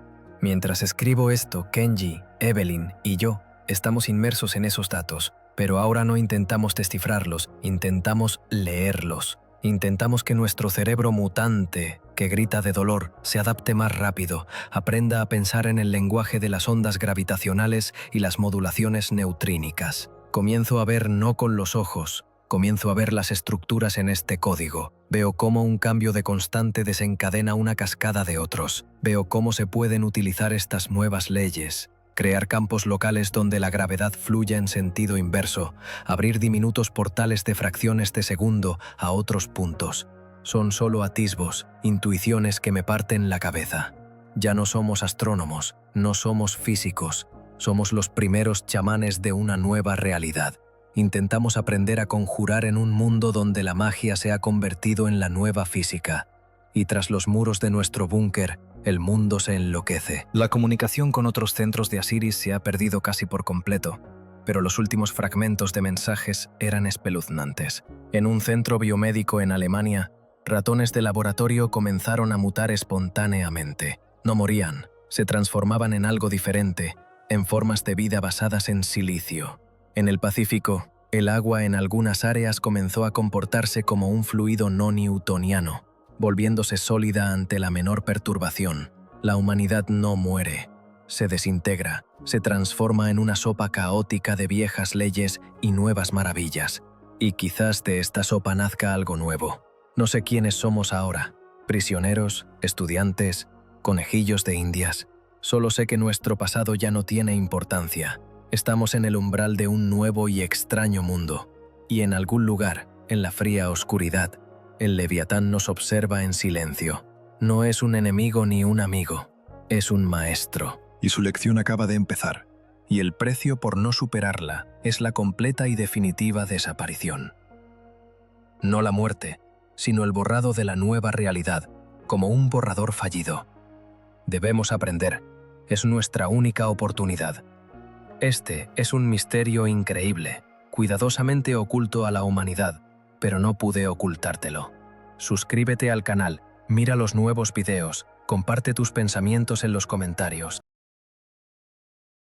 Mientras escribo esto, Kenji, Evelyn y yo estamos inmersos en esos datos. Pero ahora no intentamos descifrarlos, intentamos leerlos. Intentamos que nuestro cerebro mutante, que grita de dolor, se adapte más rápido, aprenda a pensar en el lenguaje de las ondas gravitacionales y las modulaciones neutrínicas. Comienzo a ver no con los ojos, Comienzo a ver las estructuras en este código. Veo cómo un cambio de constante desencadena una cascada de otros. Veo cómo se pueden utilizar estas nuevas leyes. Crear campos locales donde la gravedad fluya en sentido inverso. Abrir diminutos portales de fracciones de segundo a otros puntos. Son solo atisbos, intuiciones que me parten la cabeza. Ya no somos astrónomos, no somos físicos. Somos los primeros chamanes de una nueva realidad. Intentamos aprender a conjurar en un mundo donde la magia se ha convertido en la nueva física. Y tras los muros de nuestro búnker, el mundo se enloquece. La comunicación con otros centros de Asiris se ha perdido casi por completo, pero los últimos fragmentos de mensajes eran espeluznantes. En un centro biomédico en Alemania, ratones de laboratorio comenzaron a mutar espontáneamente. No morían, se transformaban en algo diferente, en formas de vida basadas en silicio. En el Pacífico, el agua en algunas áreas comenzó a comportarse como un fluido no newtoniano, volviéndose sólida ante la menor perturbación. La humanidad no muere, se desintegra, se transforma en una sopa caótica de viejas leyes y nuevas maravillas. Y quizás de esta sopa nazca algo nuevo. No sé quiénes somos ahora, prisioneros, estudiantes, conejillos de indias. Solo sé que nuestro pasado ya no tiene importancia. Estamos en el umbral de un nuevo y extraño mundo. Y en algún lugar, en la fría oscuridad, el Leviatán nos observa en silencio. No es un enemigo ni un amigo, es un maestro. Y su lección acaba de empezar. Y el precio por no superarla es la completa y definitiva desaparición. No la muerte, sino el borrado de la nueva realidad, como un borrador fallido. Debemos aprender. Es nuestra única oportunidad. Este es un misterio increíble, cuidadosamente oculto a la humanidad, pero no pude ocultártelo. Suscríbete al canal, mira los nuevos videos, comparte tus pensamientos en los comentarios.